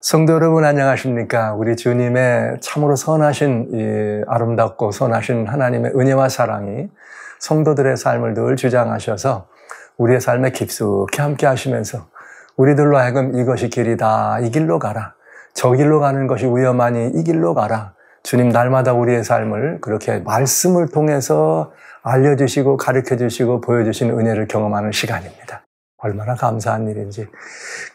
성도 여러분 안녕하십니까? 우리 주님의 참으로 선하신 아름답고 선하신 하나님의 은혜와 사랑이 성도들의 삶을 늘 주장하셔서 우리의 삶에 깊숙이 함께 하시면서 우리들로 하여금 이것이 길이다, 이 길로 가라, 저 길로 가는 것이 위험하니 이 길로 가라. 주님 날마다 우리의 삶을 그렇게 말씀을 통해서 알려주시고 가르쳐주시고 보여주시는 은혜를 경험하는 시간입니다. 얼마나 감사한 일인지.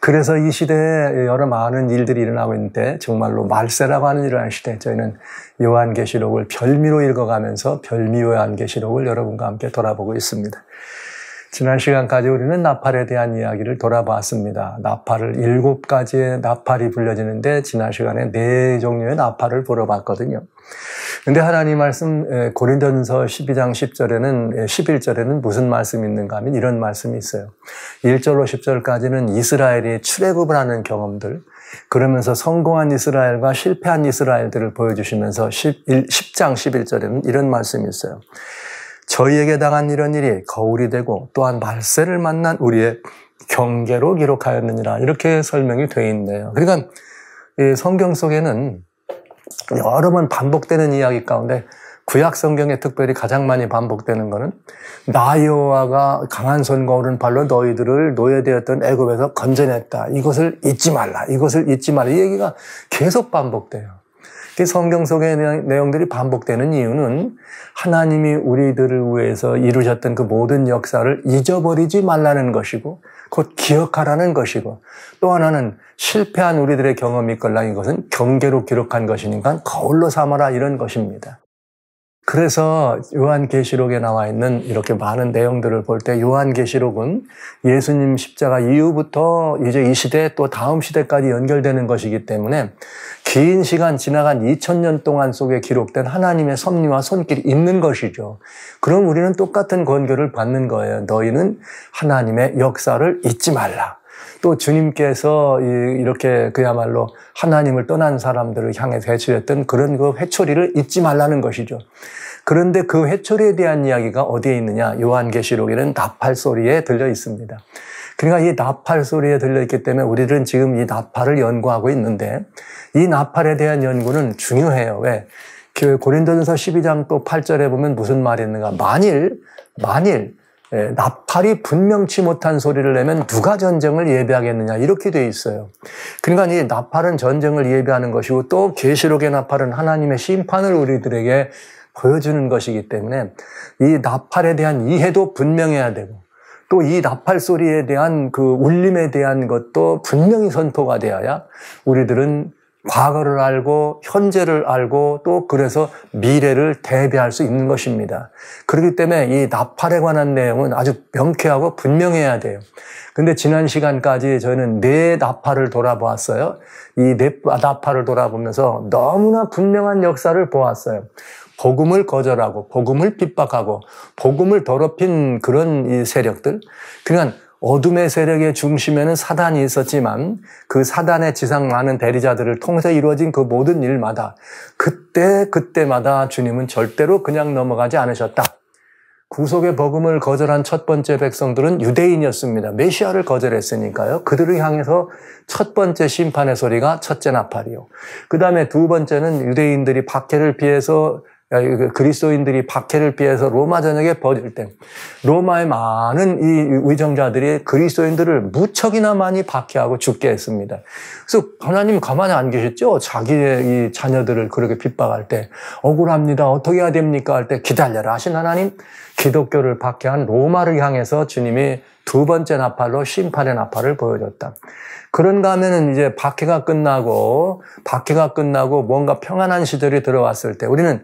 그래서 이 시대에 여러 많은 일들이 일어나고 있는데 정말로 말세라고 하는 일을 하는 시대에 저희는 요한계시록을 별미로 읽어가면서 별미 요한계시록을 여러분과 함께 돌아보고 있습니다. 지난 시간까지 우리는 나팔에 대한 이야기를 돌아봤습니다. 나팔을 7가지의 나팔이 불려지는데 지난 시간에 4종류의 나팔을 불어봤거든요. 근데 하나님 말씀 고린도전서 12장 10절에는 11절에는 무슨 말씀이 있는가 하면 이런 말씀이 있어요. 1절로 10절까지는 이스라엘이 출애굽을 하는 경험들, 그러면서 성공한 이스라엘과 실패한 이스라엘들을 보여주시면서 10장 11절에는 이런 말씀이 있어요. 저희에게 당한 이런 일이 거울이 되고 또한 말세를 만난 우리의 경계로 기록하였느니라, 이렇게 설명이 되어 있네요. 그러니까 이 성경 속에는 여러 번 반복되는 이야기 가운데 구약 성경에 특별히 가장 많이 반복되는 것은 나 여호와가 강한 손과 오른팔로 너희들을 노예되었던 애굽에서 건져냈다. 이것을 잊지 말라. 이것을 잊지 말라. 이 얘기가 계속 반복돼요. 성경 속의 내용들이 반복되는 이유는 하나님이 우리들을 위해서 이루셨던 그 모든 역사를 잊어버리지 말라는 것이고 곧 기억하라는 것이고, 또 하나는 실패한 우리들의 경험이 있걸라 이것은 경계로 기록한 것이니까 거울로 삼아라, 이런 것입니다. 그래서 요한계시록에 나와 있는 이렇게 많은 내용들을 볼 때 요한계시록은 예수님 십자가 이후부터 이제 이 시대 또 다음 시대까지 연결되는 것이기 때문에 긴 시간 지나간 2000년 동안 속에 기록된 하나님의 섭리와 손길이 있는 것이죠. 그럼 우리는 똑같은 권고를 받는 거예요. 너희는 하나님의 역사를 잊지 말라. 또 주님께서 이렇게 그야말로 하나님을 떠난 사람들을 향해 회초했던 그런 그 회초리를 잊지 말라는 것이죠. 그런데 그 회초리에 대한 이야기가 어디에 있느냐? 요한계시록에는 나팔 소리에 들려 있습니다. 그러니까 이 나팔 소리에 들려 있기 때문에 우리들은 지금 이 나팔을 연구하고 있는데 이 나팔에 대한 연구는 중요해요. 왜? 고린도전서 12장 또 8절에 보면 무슨 말이 있는가? 만일 나팔이 분명치 못한 소리를 내면 누가 전쟁을 예비하겠느냐, 이렇게 돼 있어요. 그러니까 이 나팔은 전쟁을 예비하는 것이고 또 계시록의 나팔은 하나님의 심판을 우리들에게 보여주는 것이기 때문에 이 나팔에 대한 이해도 분명해야 되고 또 이 나팔 소리에 대한 그 울림에 대한 것도 분명히 선포가 되어야 우리들은 과거를 알고 현재를 알고 또 그래서 미래를 대비할 수 있는 것입니다. 그렇기 때문에 이 나팔에 관한 내용은 아주 명쾌하고 분명해야 돼요. 근데 지난 시간까지 저희는 4 나팔을 돌아보았어요. 이 4 나팔을 돌아보면서 너무나 분명한 역사를 보았어요. 복음을 거절하고 복음을 핍박하고 복음을 더럽힌 그런 이 세력들, 그러니까 어둠의 세력의 중심에는 사단이 있었지만 그 사단의 지상 많은 대리자들을 통해서 이루어진 그 모든 일마다 그때마다 주님은 절대로 그냥 넘어가지 않으셨다. 구속의 복음을 거절한 첫 번째 백성들은 유대인이었습니다. 메시아를 거절했으니까요. 그들을 향해서 첫 번째 심판의 소리가 첫째 나팔이요. 그 다음에 두 번째는 유대인들이 박해를 피해서 그리스도인들이 박해를 피해서 로마 전역에 버릴 때 로마의 많은 이 위정자들이 그리스도인들을 무척이나 많이 박해하고 죽게 했습니다. 그래서 하나님 가만히 안 계셨죠? 자기의 이 자녀들을 그렇게 핍박할 때 억울합니다. 어떻게 해야 됩니까? 할 때 기다려라 하신 하나님, 기독교를 박해한 로마를 향해서 주님이 두 번째 나팔로 심판의 나팔을 보여줬다. 그런가 하면은 이제 박해가 끝나고 뭔가 평안한 시절이 들어왔을 때 우리는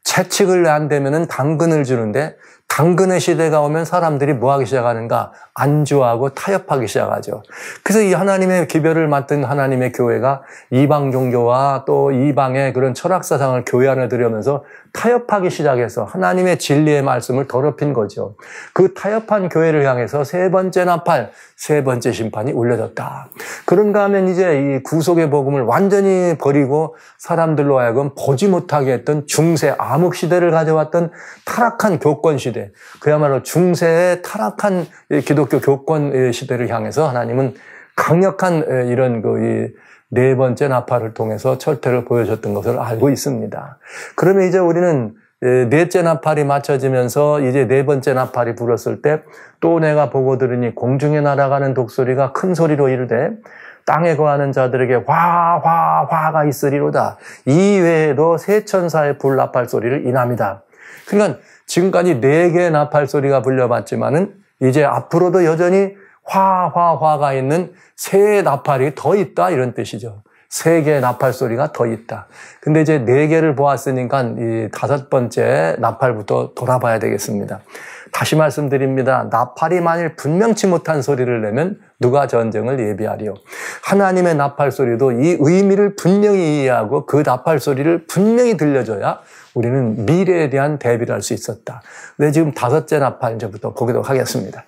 채찍을 안 대면은 당근을 주는데 당근의 시대가 오면 사람들이 뭐 하기 시작하는가? 안주하고 타협하기 시작하죠. 그래서 이 하나님의 기별을 맡은 하나님의 교회가 이방 종교와 또 이방의 그런 철학사상을 교회 안에 들여오면서 타협하기 시작해서 하나님의 진리의 말씀을 더럽힌 거죠. 그 타협한 교회를 향해서 3번째 나팔, 3번째 심판이 울려졌다. 그런가 하면 이제 이 구속의 복음을 완전히 버리고 사람들로 하여금 보지 못하게 했던 중세 암흑 시대를 가져왔던 타락한 교권 시대, 그야말로 중세의 타락한 기독교 교권 시대를 향해서 하나님은 강력한 이런 네 번째 나팔을 통해서 철퇴를 보여줬던 것을 알고 있습니다. 그러면 이제 우리는 넷째 나팔이 맞춰지면서 이제 네 번째 나팔이 불었을 때 또 내가 보고 들으니 공중에 날아가는 독소리가 큰 소리로 이르되 땅에 거하는 자들에게 화가 있으리로다. 이 외에도 세 천사의 불나팔 소리를 인함이다. 그러니까 지금까지 네 개의 나팔 소리가 불려봤지만은 이제 앞으로도 여전히 화가 있는 세 나팔이 더 있다 이런 뜻이죠. 세 개의 나팔 소리가 더 있다. 근데 이제 네 개를 보았으니까 이 다섯 번째 나팔부터 돌아봐야 되겠습니다. 다시 말씀드립니다. 나팔이 만일 분명치 못한 소리를 내면 누가 전쟁을 예비하리요. 하나님의 나팔 소리도 이 의미를 분명히 이해하고 그 나팔 소리를 분명히 들려줘야 우리는 미래에 대한 대비를 할 수 있었다. 근데 지금 다섯째 나팔 이제부터 보도록 하겠습니다.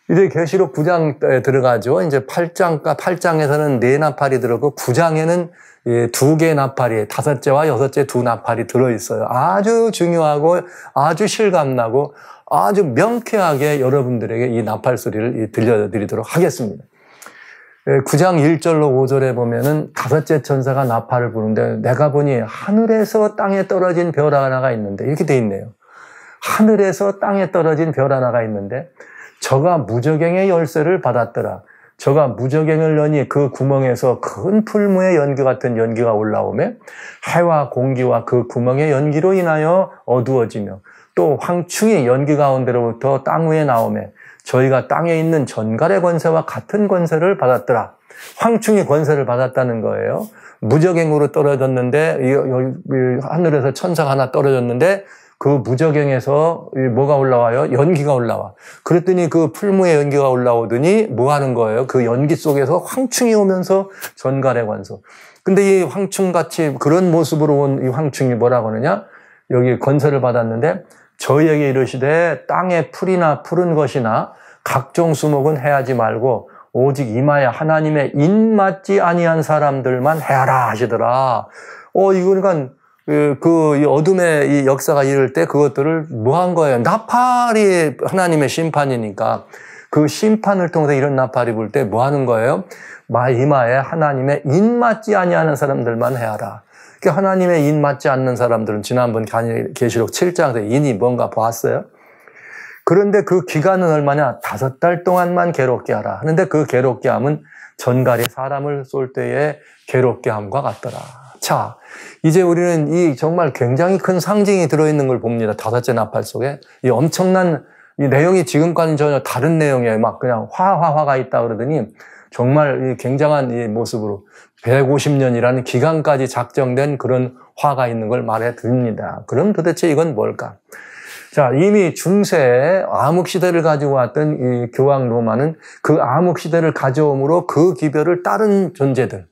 이제 계시록 9장에 들어가죠. 이제 8장에서는 네 나팔이 들어가고 9장에는 두 개의 나팔이, 다섯째와 여섯째 두 나팔이 들어있어요. 아주 중요하고 아주 실감나고 아주 명쾌하게 여러분들에게 이 나팔 소리를 들려드리도록 하겠습니다. 9장 1절로 5절에 보면은 다섯째 천사가 나팔을 부는데 내가 보니 하늘에서 땅에 떨어진 별 하나가 있는데 이렇게 돼 있네요. 하늘에서 땅에 떨어진 별 하나가 있는데 저가 무저갱의 열쇠를 받았더라. 저가 무저갱을 여니 그 구멍에서 큰 풀무의 연기 같은 연기가 올라오며 해와 공기와 그 구멍의 연기로 인하여 어두워지며 또 황충이 연기 가운데로부터 땅 위에 나오며 저희가 땅에 있는 전갈의 권세와 같은 권세를 받았더라. 황충이 권세를 받았다는 거예요. 무저갱으로 떨어졌는데 하늘에서 천사가 하나 떨어졌는데 그 무저갱에서 뭐가 올라와요? 연기가 올라와. 그랬더니 그 풀무에 연기가 올라오더니 뭐 하는 거예요? 그 연기 속에서 황충이 오면서 전갈의 권소. 근데 이 황충같이 그런 모습으로 온 이 황충이 뭐라고 하느냐? 여기 권세를 받았는데 저희에게 이르시되 땅에 풀이나 푸른 것이나 각종 수목은 해하지 말고 오직 이마에 하나님의 인맞지 아니한 사람들만 해하라 하시더라. 이거니까 이 어둠의 이 역사가 이를 때 그것들을 뭐 한 거예요? 나팔이 하나님의 심판이니까 그 심판을 통해서 이런 나팔이 불 때 뭐 하는 거예요? 이마에 하나님의 인맞지 아니하는 사람들만 해하라. 그러니까 하나님의 인 맞지 않는 사람들은 지난번 계시록 7장에서 인이 뭔가 보았어요. 그런데 그 기간은 얼마냐? 5달 동안만 괴롭게 하라. 하는데 그 괴롭게 함은 전갈이 사람을 쏠 때의 괴롭게 함과 같더라. 자, 이제 우리는 이 정말 굉장히 큰 상징이 들어있는 걸 봅니다. 다섯째 나팔 속에. 이 엄청난 이 내용이 지금과는 전혀 다른 내용이에요. 막 그냥 화가 있다 그러더니 정말 이 굉장한 이 모습으로 150년이라는 기간까지 작정된 그런 화가 있는 걸 말해 드립니다. 그럼 도대체 이건 뭘까? 자, 이미 중세에 암흑시대를 가지고 왔던 이 교황 로마는 그 암흑시대를 가져옴으로 그 기별을 따른 존재들,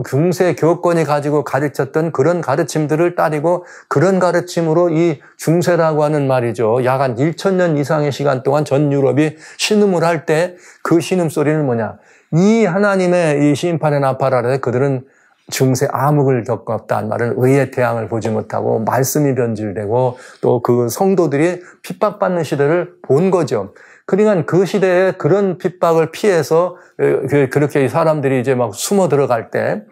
중세 교권이 가지고 가르쳤던 그런 가르침들을 따르고 그런 가르침으로 이 중세라고 하는 말이죠. 약 한 1000년 이상의 시간 동안 전 유럽이 신음을 할 때 그 신음 소리는 뭐냐? 이 하나님의 이 심판의 나팔 아래 그들은 중세 암흑을 겪었다는 말은 의의 태양을 보지 못하고 말씀이 변질되고 또 그 성도들이 핍박받는 시대를 본 거죠. 그러니까 그 시대에 그런 핍박을 피해서 그렇게 사람들이 이제 막 숨어 들어갈 때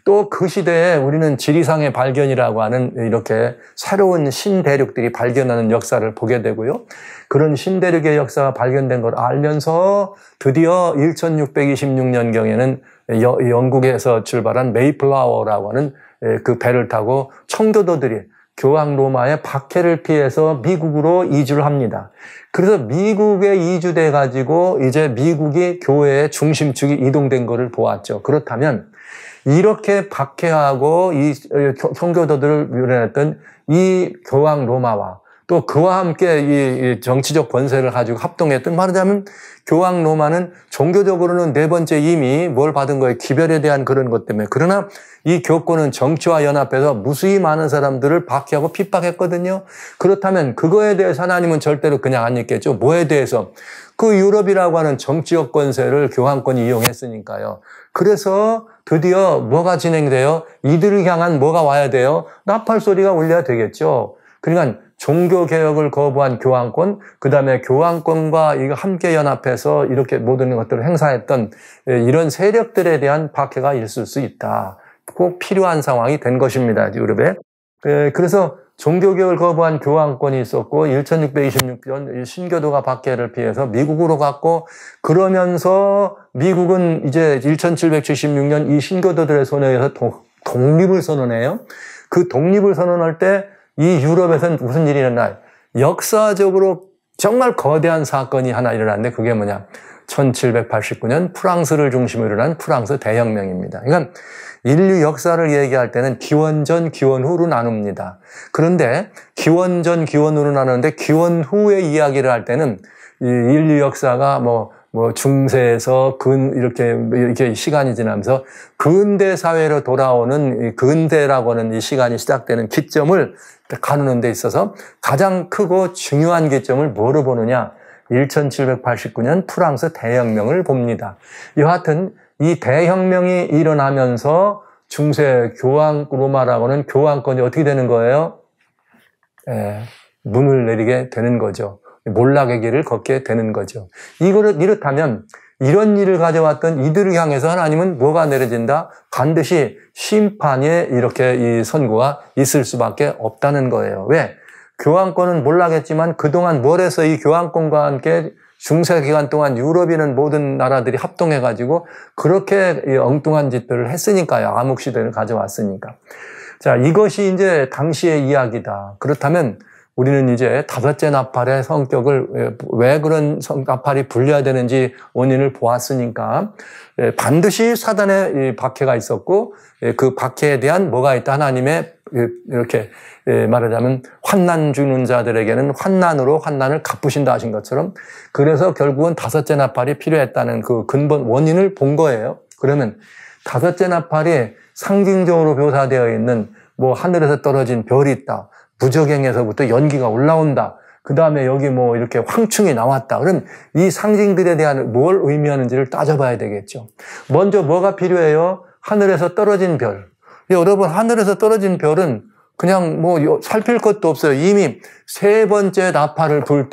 또 그 시대에 우리는 지리상의 발견이라고 하는 이렇게 새로운 신대륙들이 발견하는 역사를 보게 되고요. 그런 신대륙의 역사가 발견된 걸 알면서 드디어 1626년경에는 영국에서 출발한 메이플라워라고 하는 그 배를 타고 청교도들이 교황 로마의 박해를 피해서 미국으로 이주를 합니다. 그래서 미국에 이주돼 가지고 이제 미국이 교회의 중심축이 이동된 것을 보았죠. 그렇다면 이렇게 박해하고 이 청교도들을 밀어냈던 이 교황 로마와 또 그와 함께 이 정치적 권세를 가지고 합동했던, 말하자면 교황 로마는 종교적으로는 네 번째 이미 뭘 받은 거예요? 기별에 대한 그런 것 때문에. 그러나 이 교권은 정치와 연합해서 무수히 많은 사람들을 박해하고 핍박했거든요. 그렇다면 그거에 대해서 하나님은 절대로 그냥 안 있겠죠. 뭐에 대해서? 그 유럽이라고 하는 정치적 권세를 교황권이 이용했으니까요. 그래서 드디어 뭐가 진행돼요? 이들을 향한 뭐가 와야 돼요? 나팔 소리가 울려야 되겠죠. 그러니까 종교개혁을 거부한 교황권, 그 다음에 교황권과 이거 함께 연합해서 이렇게 모든 것들을 행사했던 이런 세력들에 대한 박해가 있을 수 있다. 꼭 필요한 상황이 된 것입니다. 유럽에. 그래서 종교개혁을 거부한 교황권이 있었고 1626년 신교도가 박해를 피해서 미국으로 갔고, 그러면서 미국은 이제 1776년 이 신교도들의 손에 의해서 독립을 선언해요. 그 독립을 선언할 때 이 유럽에서는 무슨 일이 일어나요? 역사적으로 정말 거대한 사건이 하나 일어났는데 그게 뭐냐? 1789년 프랑스를 중심으로 일어난 프랑스 대혁명입니다. 그러니까 인류 역사를 얘기할 때는 기원전, 기원후로 나눕니다. 그런데 기원전, 기원후로 나누는데 기원 후의 이야기를 할 때는 이 인류 역사가 뭐 중세에서 이렇게 시간이 지나면서 근대 사회로 돌아오는 이 근대라고 하는 이 시간이 시작되는 기점을 가누는 데 있어서 가장 크고 중요한 기점을 뭐로 보느냐? 1789년 프랑스 대혁명을 봅니다. 여하튼 이 대혁명이 일어나면서 중세 교황 로마라고는 교황권이 어떻게 되는 거예요? 문을 내리게 되는 거죠. 몰락의 길을 걷게 되는 거죠. 이렇다면 이런 일을 가져왔던 이들을 향해서 하나님은 뭐가 내려진다? 반드시 심판에 이렇게 이 선고가 있을 수밖에 없다는 거예요. 왜? 교황권은 몰락했지만 그동안 뭘 해서 이 교황권과 함께 중세 기간 동안 유럽이는 모든 나라들이 합동해가지고 그렇게 엉뚱한 짓들을 했으니까요. 암흑시대를 가져왔으니까. 자, 이것이 이제 당시의 이야기다. 그렇다면 우리는 이제 다섯째 나팔의 성격을 왜 그런 나팔이 불려야 되는지 원인을 보았으니까 반드시 사단의 박해가 있었고 그 박해에 대한 뭐가 있다. 하나님의 이렇게 말하자면 환난 주는 자들에게는 환난으로 환난을 갚으신다 하신 것처럼, 그래서 결국은 다섯째 나팔이 필요했다는 그 근본 원인을 본 거예요. 그러면 다섯째 나팔이 상징적으로 묘사되어 있는 뭐 하늘에서 떨어진 별이 있다. 무저갱에서부터 연기가 올라온다. 그 다음에 여기 뭐 이렇게 황충이 나왔다. 그럼 이 상징들에 대한 뭘 의미하는지를 따져봐야 되겠죠. 먼저 뭐가 필요해요? 하늘에서 떨어진 별. 여러분, 하늘에서 떨어진 별은 그냥 뭐 살필 것도 없어요. 이미 세 번째 나팔을 불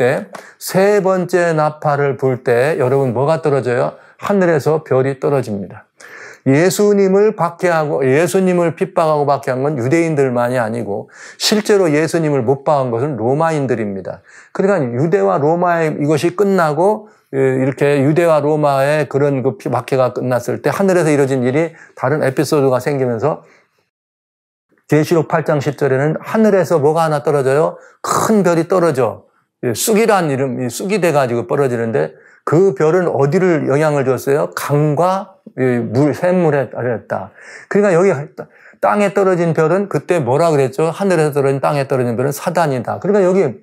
때 여러분 뭐가 떨어져요? 하늘에서 별이 떨어집니다. 예수님을 박해하고 예수님을 핍박하고 박해한 건 유대인들만이 아니고 실제로 예수님을 못 박은 것은 로마인들입니다. 그러니까 유대와 로마의 이것이 끝나고 이렇게 유대와 로마의 그런 그 박해가 끝났을 때 하늘에서 이루어진 일이 다른 에피소드가 생기면서 계시록 8장 10절에는 하늘에서 뭐가 하나 떨어져요? 큰 별이 떨어져. 쑥이란 이름이 쑥이 돼가지고 떨어지는데 그 별은 어디를 영향을 줬어요? 강과 샘물에 떨어졌다. 그러니까 여기 땅에 떨어진 별은 그때 뭐라 그랬죠? 하늘에서 떨어진 땅에 떨어진 별은 사단이다. 그러니까 여기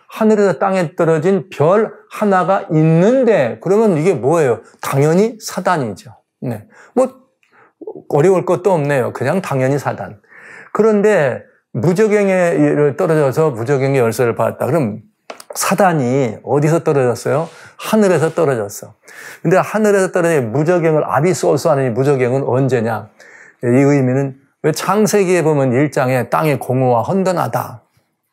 하늘에서 땅에 떨어진 별 하나가 있는데 그러면 이게 뭐예요? 당연히 사단이죠. 네. 뭐 어려울 것도 없네요. 그냥 당연히 사단. 그런데 무저갱에 떨어져서 무저갱의 열쇠를 받았다. 그럼 사단이 어디서 떨어졌어요? 하늘에서 떨어졌어. 근데 하늘에서 떨어진 무저갱을 아비소스하는 이 무저갱은 언제냐? 이 의미는 왜 창세기에 보면 1장에 땅의 공허와 헌던하다.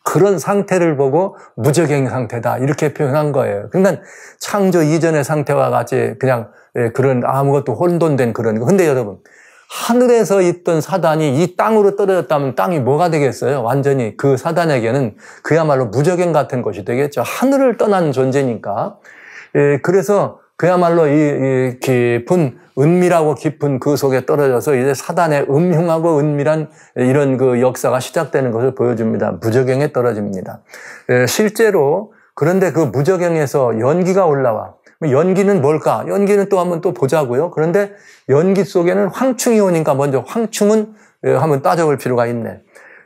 그런 상태를 보고 무저갱 상태다. 이렇게 표현한 거예요. 그러니까 창조 이전의 상태와 같이 그냥 그런 아무것도 혼돈된 그런 거. 근데 여러분, 하늘에서 있던 사단이 이 땅으로 떨어졌다면 땅이 뭐가 되겠어요? 완전히 그 사단에게는 그야말로 무저갱 같은 것이 되겠죠. 하늘을 떠난 존재니까. 그래서 그야말로 이 깊은 은밀하고 깊은 그 속에 떨어져서 이제 사단의 음흉하고 은밀한 이런 그 역사가 시작되는 것을 보여줍니다. 무저갱에 떨어집니다. 실제로 그런데 그 무저갱에서 연기가 올라와. 연기는 뭘까? 연기는 또 한번 또 보자고요. 그런데 연기 속에는 황충이 오니까 먼저 황충은 한번 따져볼 필요가 있네.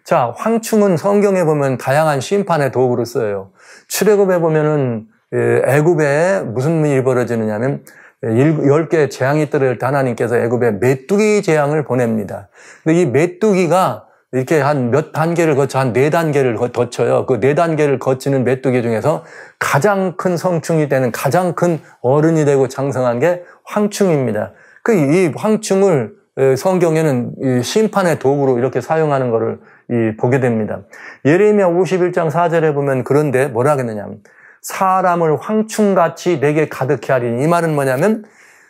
자, 황충은 성경에 보면 다양한 심판의 도구로 쓰여요. 출애굽에 보면은 애굽에 무슨 일이 벌어지느냐면 10개의 재앙이 떨어질 때 하나님께서 애굽에 메뚜기 재앙을 보냅니다. 근데 이 메뚜기가 이렇게 한 몇 단계를 거쳐 한 4단계를 거쳐요. 그 4단계를 거치는 메뚜기 중에서 가장 큰 성충이 되는 가장 큰 어른이 되고 장성한 게 황충입니다. 이 황충을 성경에는 이 심판의 도구로 이렇게 사용하는 것을 보게 됩니다. 예레미야 51장 4절에 보면 그런데 뭐라 그러냐면 사람을 황충같이 내게 가득히 하리니, 이 말은 뭐냐면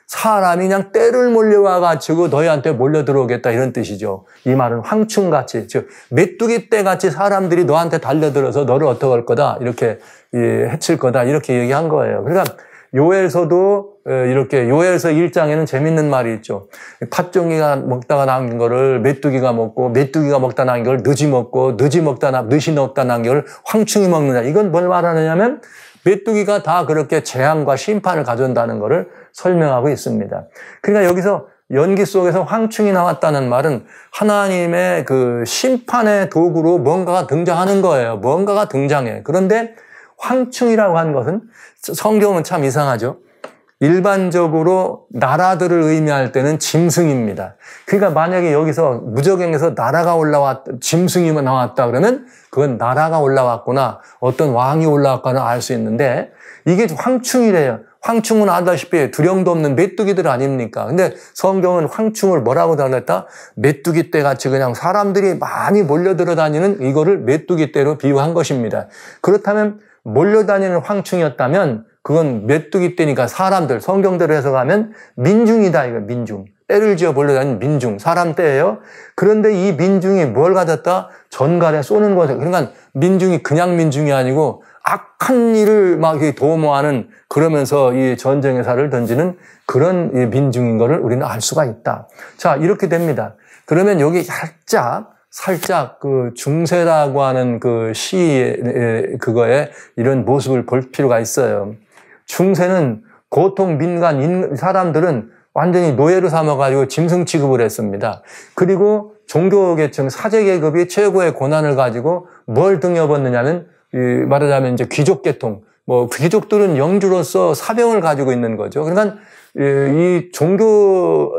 사람이 그냥 떼를 몰려와가지고 너희한테 몰려 들어오겠다, 이런 뜻이죠. 이 말은 황충같이, 즉 메뚜기 떼같이 사람들이 너한테 달려들어서 너를 어떻게 할 거다, 이렇게 해칠 거다, 이렇게 얘기한 거예요. 그러니까 요엘서도 이렇게, 요엘서 1장에는 재밌는 말이 있죠. 팥종이가 먹다가 남긴 거를 메뚜기가 먹고, 메뚜기가 먹다 남긴 걸 늦이 먹고, 늦이 먹다 남긴 걸 황충이 먹느냐. 이건 뭘 말하느냐면 메뚜기가 다 그렇게 재앙과 심판을 가져온다는 것을 설명하고 있습니다. 그러니까 여기서 연기 속에서 황충이 나왔다는 말은 하나님의 그 심판의 도구로 뭔가가 등장하는 거예요. 뭔가가 등장해. 그런데 황충이라고 하는 것은, 성경은 참 이상하죠. 일반적으로 나라들을 의미할 때는 짐승입니다. 그러니까 만약에 여기서 무적행에서 나라가 짐승이 나왔다 그러면 그건 나라가 올라왔구나, 어떤 왕이 올라왔구나 알 수 있는데, 이게 황충이래요. 황충은 아다시피 두령도 없는 메뚜기들 아닙니까? 근데 성경은 황충을 뭐라고 달랬다? 메뚜기 떼같이 그냥 사람들이 많이 몰려들어 다니는 이거를 메뚜기 떼로 비유한 것입니다. 그렇다면 몰려다니는 황충이었다면 그건 메뚜기 떼니까 사람들, 성경대로 해석하면 민중이다, 이거 민중. 떼를 지어 몰려다니는 민중, 사람 떼예요. 그런데 이 민중이 뭘 가졌다? 전갈에 쏘는 거죠. 그러니까 민중이 그냥 민중이 아니고 악한 일을 막 도모하는, 그러면서 이 전쟁의 살을 던지는 그런 민중인 것을 우리는 알 수가 있다. 자, 이렇게 됩니다. 그러면 여기 살짝 그 중세라고 하는 그 그거에 이런 모습을 볼 필요가 있어요. 중세는 고통 민간 사람들은 완전히 노예로 삼아가지고 짐승 취급을 했습니다. 그리고 종교계층, 사제계급이 최고의 고난을 가지고 뭘 등여봤느냐면, 말하자면 이제 귀족계통, 귀족들은 영주로서 사병을 가지고 있는 거죠. 그러니까 이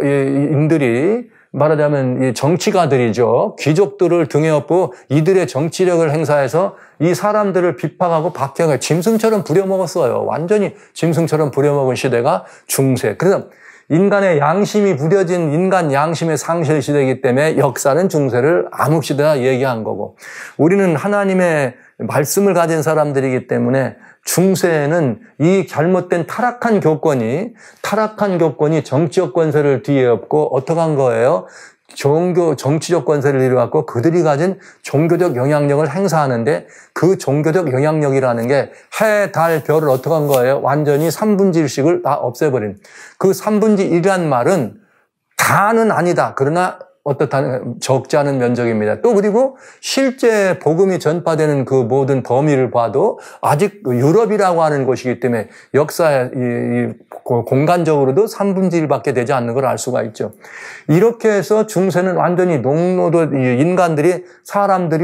종교인들이 말하자면 이 정치가들이죠. 귀족들을 등에 업고 이들의 정치력을 행사해서 이 사람들을 핍박하고 박해하고 짐승처럼 부려먹었어요. 완전히 짐승처럼 부려먹은 시대가 중세. 그래서 인간의 양심이 부려진 인간 양심의 상실 시대이기 때문에 역사는 중세를 암흑시대라 얘기한 거고, 우리는 하나님의 말씀을 가진 사람들이기 때문에 중세에는 이 잘못된 타락한 교권이 정치적 권세를 뒤에 업고 어떻게 한 거예요? 정치적 권세를 이루어갖고 그들이 가진 종교적 영향력을 행사하는데, 그 종교적 영향력이라는 게 해, 달, 별을 어떻게 한 거예요? 완전히 3분의 1씩을 다 없애버린. 그 3분의 1이란 말은 다는 아니다. 그러나 어떻다는 적지 않은 면적입니다. 또 그리고 실제 복음이 전파되는 그 모든 범위를 봐도 아직 유럽이라고 하는 곳이기 때문에 역사에 공간적으로도 3분의 1밖에 되지 않는 걸 알 수가 있죠. 이렇게 해서 중세는 완전히 인간들이,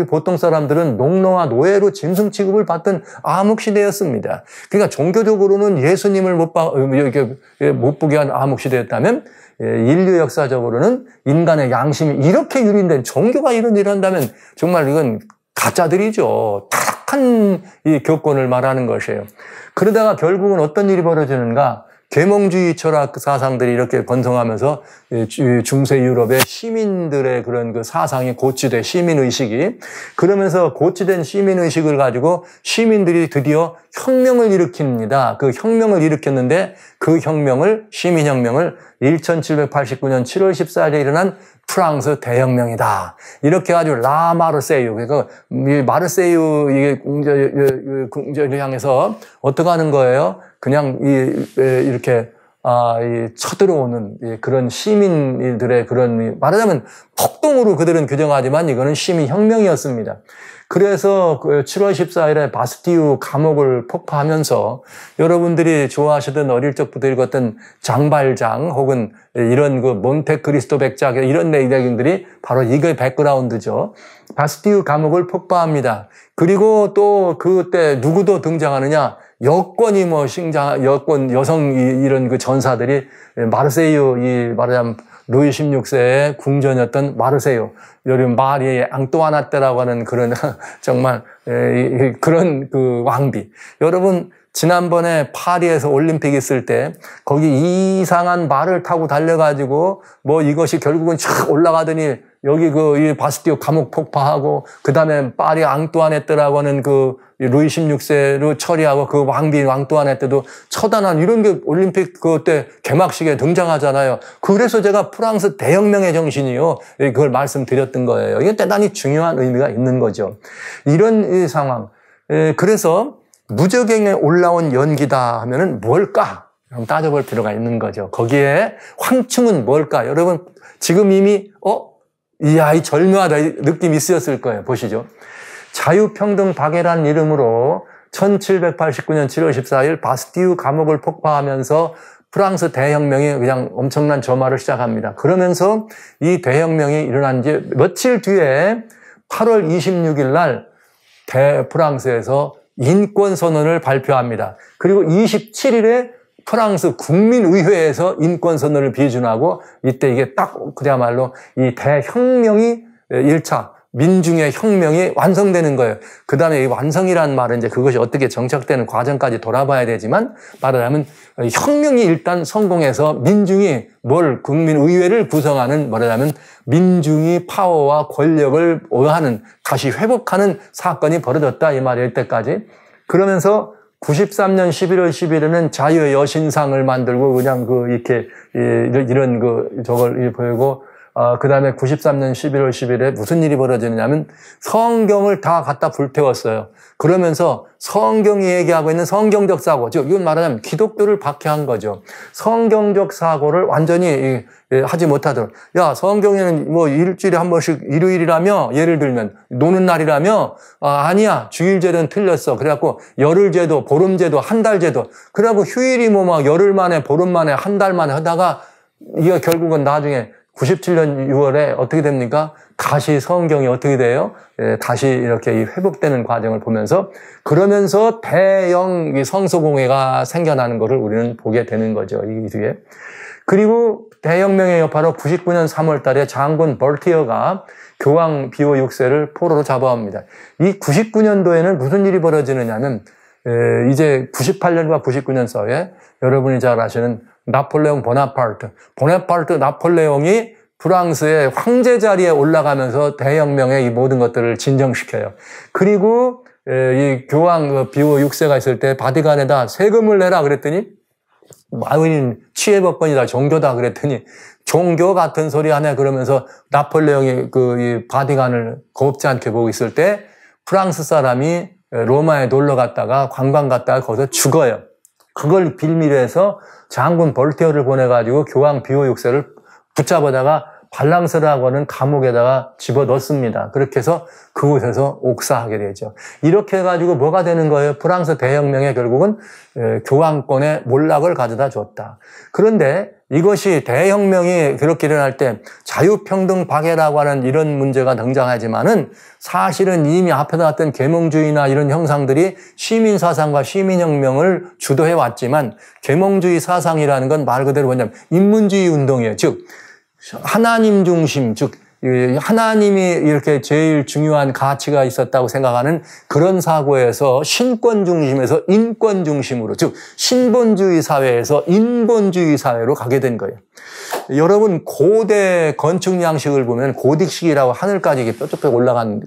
보통 사람들은 농노와 노예로 짐승 취급을 받던 암흑시대였습니다. 그러니까 종교적으로는 예수님을 못 보게 한 암흑시대였다면, 인류 역사적으로는 인간의 양심이 이렇게 유린된, 종교가 이런 일을 한다면 정말 이건 가짜들이죠. 타락한 이 교권을 말하는 것이에요. 그러다가 결국은 어떤 일이 벌어지는가? 계몽주의 철학 사상들이 이렇게 번성하면서 중세 유럽의 시민들의 그런 그 사상이 고치돼, 시민의식이. 그러면서 고치된 시민의식을 가지고 시민들이 드디어 혁명을 일으킵니다. 그 혁명을 일으켰는데 그 시민혁명을 1789년 7월 14일에 일어난 프랑스 대혁명이다. 이렇게 아주 마르세유. 그러니까 이 마르세유 이게 궁전을 향해서 어떻게 하는 거예요? 그냥 이렇게 쳐들어오는 그런 시민들의 그런, 말하자면 폭동으로 그들은 규정하지만 이거는 시민혁명이었습니다. 그래서 7월 14일에 바스티유 감옥을 폭파하면서 여러분들이 좋아하시던 어릴 적부터 읽었던 장발장 혹은 이런 그 몬테크리스토 백작 이런 내용들이 바로 이게 백그라운드죠. 바스티유 감옥을 폭파합니다. 그리고 또 그때 누구도 등장하느냐? 여권 여성 이런 그 전사들이 마르세유 말하자면 루이 16세의 궁전이었던 마르세유, 여름 마리에 앙뚜아나떼라고 하는 그런 정말 그런 그 왕비. 여러분 지난번에 파리에서 올림픽 있을 때 거기 이상한 말을 타고 달려가지고 이것이 결국은 촥 올라가더니 여기 이 바스티오 감옥 폭파하고, 그 다음에 파리 앙뚜아네트라고 하는 루이 16세로 처리하고 그 왕비 앙뚜아네트도 처단한 이런 게 올림픽 그때 개막식에 등장하잖아요. 그래서 제가 프랑스 대혁명의 정신이요. 그걸 말씀드렸던 거예요. 이게 대단히 중요한 의미가 있는 거죠. 이런 이 상황. 그래서 무적행에 올라온 연기다 하면은 뭘까? 그럼 따져볼 필요가 있는 거죠. 거기에 황충은 뭘까? 여러분, 지금 이미, 이야, 이 절묘하다. 이 느낌이 있으셨을 거예요. 보시죠. 자유평등박애라는 이름으로 1789년 7월 14일 바스티유 감옥을 폭파하면서 프랑스 대혁명이 그냥 엄청난 점화를 시작합니다. 그러면서 이 대혁명이 일어난 지 며칠 뒤에 8월 26일 날 프랑스에서 인권선언을 발표합니다. 그리고 27일에 프랑스 국민의회에서 인권선언을 비준하고 이때 이게 딱 그야말로 이 대혁명이 1차 민중의 혁명이 완성되는 거예요. 그 다음에 이 완성이라는 말은 이제 그것이 어떻게 정착되는 과정까지 돌아봐야 되지만 말하자면 혁명이 일단 성공해서 민중이 국민의회를 구성하는 말하자면 민중이 파워와 권력을 오하는 다시 회복하는 사건이 벌어졌다 이 말이에요. 이때까지. 그러면서 93년 11월 11일에는 자유의 여신상을 만들고 그냥 이렇게 이런 저걸 보이고 그 다음에 93년 11월 10일에 무슨 일이 벌어지느냐면 성경을 다 갖다 불태웠어요. 그러면서 성경이 얘기하고 있는 성경적 사고, 즉 이건 말하자면 기독교를 박해한 거죠. 성경적 사고를 완전히 하지 못하도록. 야, 성경에는 일주일에 한 번씩 일요일이라며 예를 들면 노는 날이라며 아니야 주일제는 틀렸어. 그래갖고 열흘제도 보름제도 한 달제도 그래갖고 휴일이 막 열흘 만에 보름 만에 한 달 만에 하다가 이게 결국은 나중에 97년 6월에 어떻게 됩니까? 다시 성경이 어떻게 돼요? 다시 이렇게 회복되는 과정을 보면서 그러면서 대형 성소공회가 생겨나는 것을 우리는 보게 되는 거죠. 이 뒤에. 그리고 대혁명의 여파로 99년 3월 달에 장군 벌티어가 교황 비오 6세를 포로로 잡아옵니다. 이 99년도에는 무슨 일이 벌어지느냐면 이제 98년과 99년 사이에 여러분이 잘 아시는 나폴레옹 보나파르트 나폴레옹이 프랑스의 황제 자리에 올라가면서 대혁명의 이 모든 것들을 진정시켜요. 그리고 이 교황 비오 6세가 있을 때 바티칸에다 세금을 내라 그랬더니 마윈 치해법권이다 종교다 그랬더니 종교 같은 소리 하네 그러면서 나폴레옹이 이 바티칸을 곱지 않게 보고 있을 때 프랑스 사람이 로마에 놀러 갔다가 관광 갔다가 거기서 죽어요. 그걸 빌미로 해서 장군 벌티어를 보내가지고 교황 비오 6세를 붙잡아다가 발랑스라고 하는 감옥에다가 집어넣습니다. 그렇게 해서 그곳에서 옥사하게 되죠. 이렇게 해가지고 뭐가 되는 거예요? 프랑스 대혁명에 결국은 교황권의 몰락을 가져다 줬다. 그런데 이것이 대혁명이 그렇게 일어날 때 자유평등박애라고 하는 이런 문제가 등장하지만은 사실은 이미 앞에 나왔던 계몽주의나 이런 형상들이 시민사상과 시민혁명을 주도해 왔지만 계몽주의 사상이라는 건 말 그대로 뭐냐면 인문주의 운동이에요. 즉 하나님 중심, 즉 하나님이 이렇게 제일 중요한 가치가 있었다고 생각하는 그런 사고에서 신권 중심에서 인권 중심으로, 즉 신본주의 사회에서 인본주의 사회로 가게 된 거예요. 여러분 고대 건축 양식을 보면 고딕식이라고 하늘까지 이렇게 뾰족하게 올라간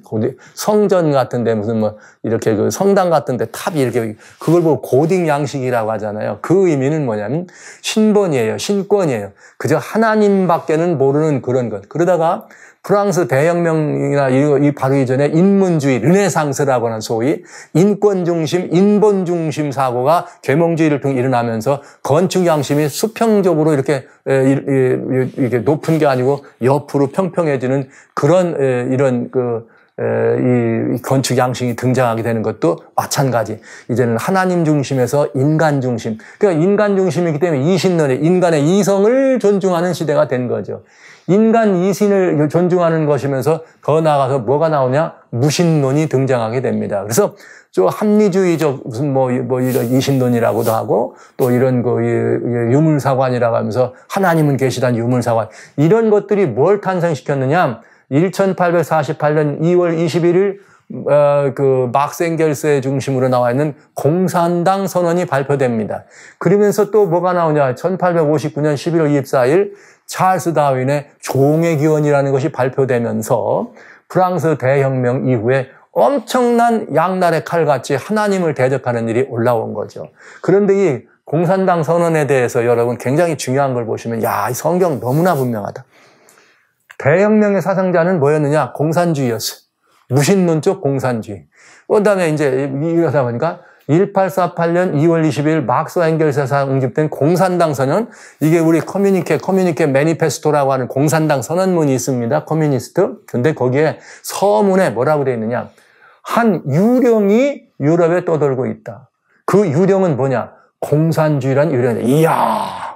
성전 같은데 무슨 이렇게 성당 같은데 탑이 이렇게 그걸 보고 고딕 양식이라고 하잖아요. 그 의미는 뭐냐면 신본이에요. 신권이에요. 그저 하나님밖에는 모르는 그런 것. 그러다가 프랑스 대혁명이나 이 바로 이전에 인문주의, 르네상스라고 하는 소위 인권 중심, 인본 중심 사고가 계몽주의를 통해 일어나면서 건축 양심이 수평적으로 이렇게 높은 게 아니고 옆으로 평평해지는 그런 이런 이 건축 양식이 등장하게 되는 것도 마찬가지. 이제는 하나님 중심에서 인간 중심. 그러니까 인간 중심이기 때문에 이신론이 인간의 이성을 존중하는 시대가 된 거죠. 인간 이신을 존중하는 것이면서 더 나아가서 뭐가 나오냐? 무신론이 등장하게 됩니다. 그래서 좀 합리주의적 무슨 이런 이신론이라고도 하고 또 이런 유물사관이라고 하면서 하나님은 계시다는 유물사관 이런 것들이 뭘 탄생시켰느냐? 1848년 2월 21일 막스 엥겔스의 중심으로 나와 있는 공산당 선언이 발표됩니다. 그러면서 또 뭐가 나오냐? 1859년 11월 24일 찰스 다윈의 종의 기원이라는 것이 발표되면서 프랑스 대혁명 이후에 엄청난 양날의 칼같이 하나님을 대적하는 일이 올라온 거죠. 그런데 이 공산당 선언에 대해서 여러분 굉장히 중요한 걸 보시면 야, 이 성경 너무나 분명하다. 대혁명의 사상자는 뭐였느냐? 공산주의였어요. 무신론적 공산주의. 그다음에 이제 이러다 보니까 1848년 2월 20일 막스와 엥겔스에서 응집된 공산당 선언, 이게 우리 커뮤니케 매니페스토라고 하는 공산당 선언문이 있습니다. 커뮤니스트. 근데 거기에 서문에 뭐라고 되어 있느냐? 한 유령이 유럽에 떠돌고 있다. 그 유령은 뭐냐? 공산주의란 유령이다. 이야!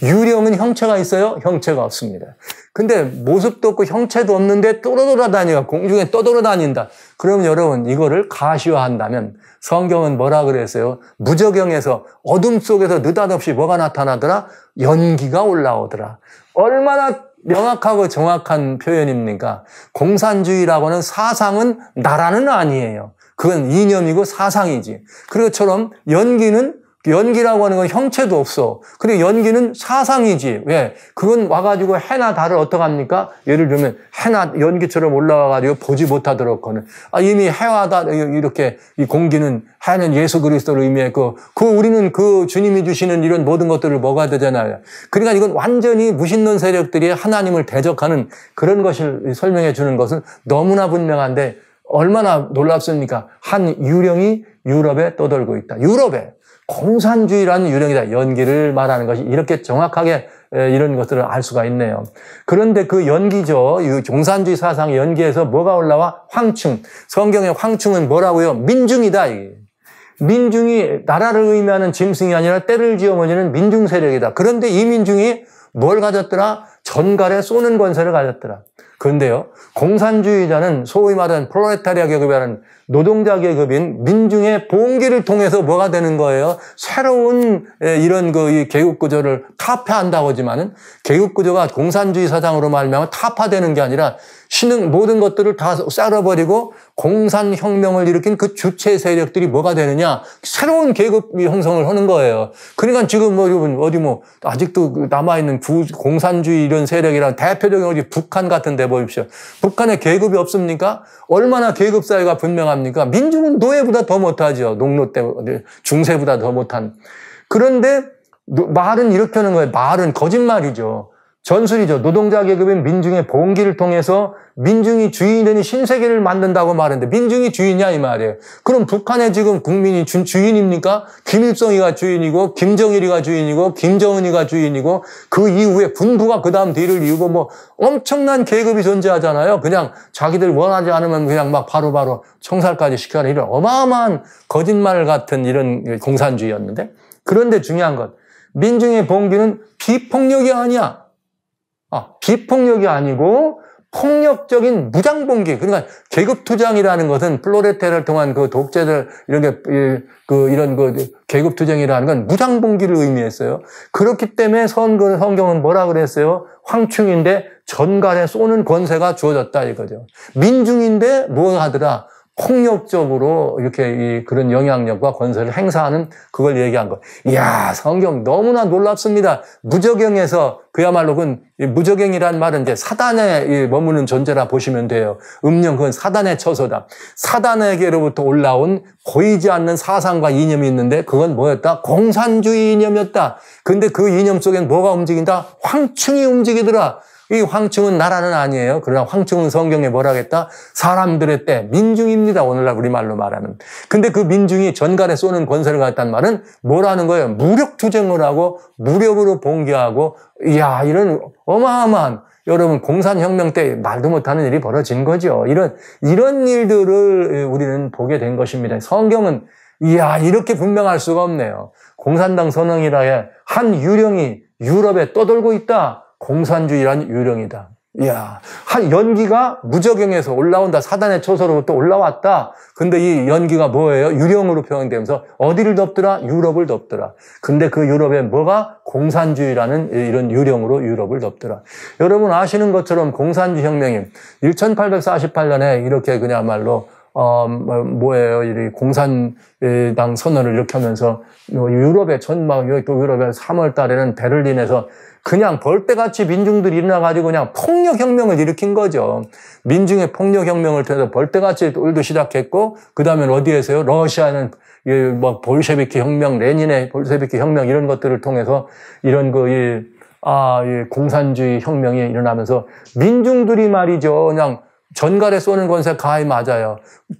유령은 형체가 있어요? 형체가 없습니다. 근데 모습도 없고 형체도 없는데 떠돌아다니가 공중에 떠돌아다닌다. 그러면 여러분 이거를 가시화한다면 성경은 뭐라 그랬어요? 무저경에서 어둠 속에서 느닷없이 뭐가 나타나더라? 연기가 올라오더라. 얼마나 명확하고 정확한 표현입니까? 공산주의라고는 사상은 나라는 아니에요. 그건 이념이고 사상이지. 그것처럼 연기라고 하는 건 형체도 없어. 근데 연기는 사상이지. 왜? 그건 와가지고 해나 달을 어떡합니까? 예를 들면 해나 연기처럼 올라와가지고 보지 못하도록거는. 이미 해와 달, 이렇게 이 공기는 해는 예수 그리스도를 의미했고, 우리는 그 주님이 주시는 이런 모든 것들을 먹어야 되잖아요. 그러니까 이건 완전히 무신론 세력들이 하나님을 대적하는 그런 것을 설명해 주는 것은 너무나 분명한데 얼마나 놀랍습니까? 한 유령이 유럽에 떠돌고 있다. 유럽에. 공산주의라는 유령이다. 연기를 말하는 것이 이렇게 정확하게 이런 것들을 알 수가 있네요. 그런데 그 연기죠. 이 공산주의 사상의 연기에서 뭐가 올라와? 황충. 성경의 황충은 뭐라고요? 민중이다. 민중이 나라를 의미하는 짐승이 아니라 때를 지어머니는 민중 세력이다. 그런데 이 민중이 뭘 가졌더라? 전갈에 쏘는 권세를 가졌더라. 그런데요, 공산주의자는 소위 말하는 프롤레타리아 계급이라는 노동자 계급인 민중의 봉기를 통해서 뭐가 되는 거예요? 새로운 이런 이 계급 구조를 타파한다고 하지만은 계급 구조가 공산주의 사상으로 말하면 타파되는 게 아니라 모든 것들을 다 쌀어버리고 공산혁명을 일으킨 그 주체 세력들이 뭐가 되느냐? 새로운 계급 형성을 하는 거예요. 그러니까 지금 아직도 남아있는 공산주의 이런 세력이랑 대표적인 북한 같은 데 보십시오. 북한에 계급이 없습니까? 얼마나 계급 사회가 분명합니까? 민중은 노예보다 더 못하죠. 농노 때 중세보다 더 못한. 그런데 말은 이렇게 하는 거예요. 말은 거짓말이죠. 전술이죠. 노동자 계급인 민중의 봉기를 통해서 민중이 주인이 되는 신세계를 만든다고 말하는데 민중이 주인이야 이 말이에요. 그럼 북한의 지금 국민이 주인입니까? 김일성이가 주인이고 김정일이가 주인이고 김정은이가 주인이고 그 이후에 군부가 그 다음 뒤를 이루고 엄청난 계급이 존재하잖아요. 그냥 자기들 원하지 않으면 그냥 막 바로바로 청살까지 시켜라 이런 어마어마한 거짓말 같은 이런 공산주의였는데, 그런데 중요한 건 민중의 봉기는 비폭력이 아니야. 비폭력이 아니고 폭력적인 무장봉기. 그러니까 계급투쟁이라는 것은 플로레테를 통한 그 독재들, 이런 계급투쟁이라는 건 무장봉기를 의미했어요. 그렇기 때문에 성경은 뭐라 그랬어요? 황충인데 전갈에 쏘는 권세가 주어졌다 이거죠. 민중인데 뭐 하더라? 폭력적으로 이렇게 그런 영향력과 권세를 행사하는 그걸 얘기한 거. 이야, 성경 너무나 놀랍습니다. 무저경에서 그야말로 무저경이란 말은 이제 사단에 머무는 존재라 보시면 돼요. 그건 사단의 처소다. 사단에게로부터 올라온 보이지 않는 사상과 이념이 있는데 그건 뭐였다? 공산주의 이념이었다. 근데 그 이념 속엔 뭐가 움직인다? 황충이 움직이더라. 이 황충은 나라는 아니에요. 그러나 황충은 성경에 뭐라겠다? 사람들의 때, 민중입니다. 오늘날 우리말로 말하면. 근데 그 민중이 전갈에 쏘는 권세를 갖다는 말은 뭐라는 거예요? 무력 투쟁을 하고 무력으로 봉기하고, 이야, 이런 어마어마한, 여러분 공산혁명 때 말도 못하는 일이 벌어진 거죠. 이런 일들을 우리는 보게 된 것입니다. 성경은 이야, 이렇게 분명할 수가 없네요. 공산당 선언이라에 한 유령이 유럽에 떠돌고 있다. 공산주의란 유령이다. 이야, 한 연기가 무저경에서 올라온다. 사단의 처소로부터 올라왔다. 근데 이 연기가 뭐예요? 유령으로 표현되면서 어디를 덮더라? 유럽을 덮더라. 근데 그 유럽에 뭐가? 공산주의라는 이런 유령으로 유럽을 덮더라. 여러분 아시는 것처럼 공산주의 혁명이 1848년에 이렇게 그야말로 뭐예요? 이 공산당 선언을 이렇게 하면서 유럽의 또 유럽의 3월 달에는 베를린에서 그냥 벌떼같이 민중들이 일어나가지고 그냥 폭력혁명을 일으킨 거죠. 민중의 폭력혁명을 통해서 벌떼같이 울도 시작했고, 그 다음에 어디에서요? 러시아는 뭐 볼셰비키 혁명, 레닌의 볼셰비키 혁명 이런 것들을 통해서 이런 이 공산주의 혁명이 일어나면서 민중들이 말이죠. 그냥 전갈에 쏘는 권세 가히 맞아요.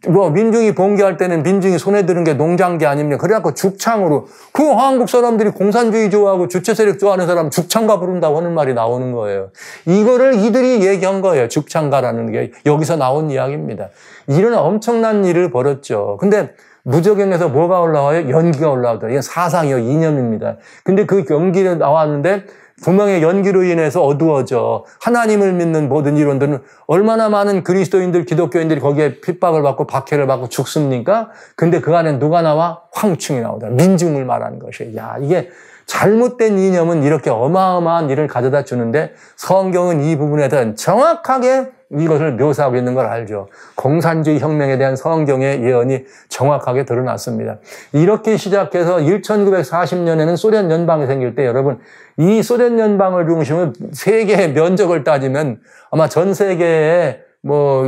뭐 민중이 봉기할 때는 민중이 손에 드는 게 농장기 아닙니까? 그래갖고 죽창으로 그 한국 사람들이 공산주의 좋아하고 주체 세력 좋아하는 사람 죽창가 부른다고 하는 말이 나오는 거예요. 이거를 이들이 얘기한 거예요. 죽창가라는 게 여기서 나온 이야기입니다. 이런 엄청난 일을 벌였죠. 근데 무적행에서 뭐가 올라와요? 연기가 올라오더라고요. 이건 사상이요, 이념입니다. 근데 그 연기가 나왔는데 분명히 연기로 인해서 어두워져. 하나님을 믿는 모든 이론들은 얼마나 많은 그리스도인들, 기독교인들이 거기에 핍박을 받고 박해를 받고 죽습니까? 근데 그 안에 누가 나와? 황충이 나오다. 민중을 말하는 것이에요. 야, 이게 잘못된 이념은 이렇게 어마어마한 일을 가져다 주는데 성경은 이 부분에 대한 정확하게 이것을 묘사하고 있는 걸 알죠. 공산주의 혁명에 대한 성경의 예언이 정확하게 드러났습니다. 이렇게 시작해서 1940년에는 소련 연방이 생길 때 여러분 이 소련 연방을 중심으로 세계의 면적을 따지면 아마 전 세계의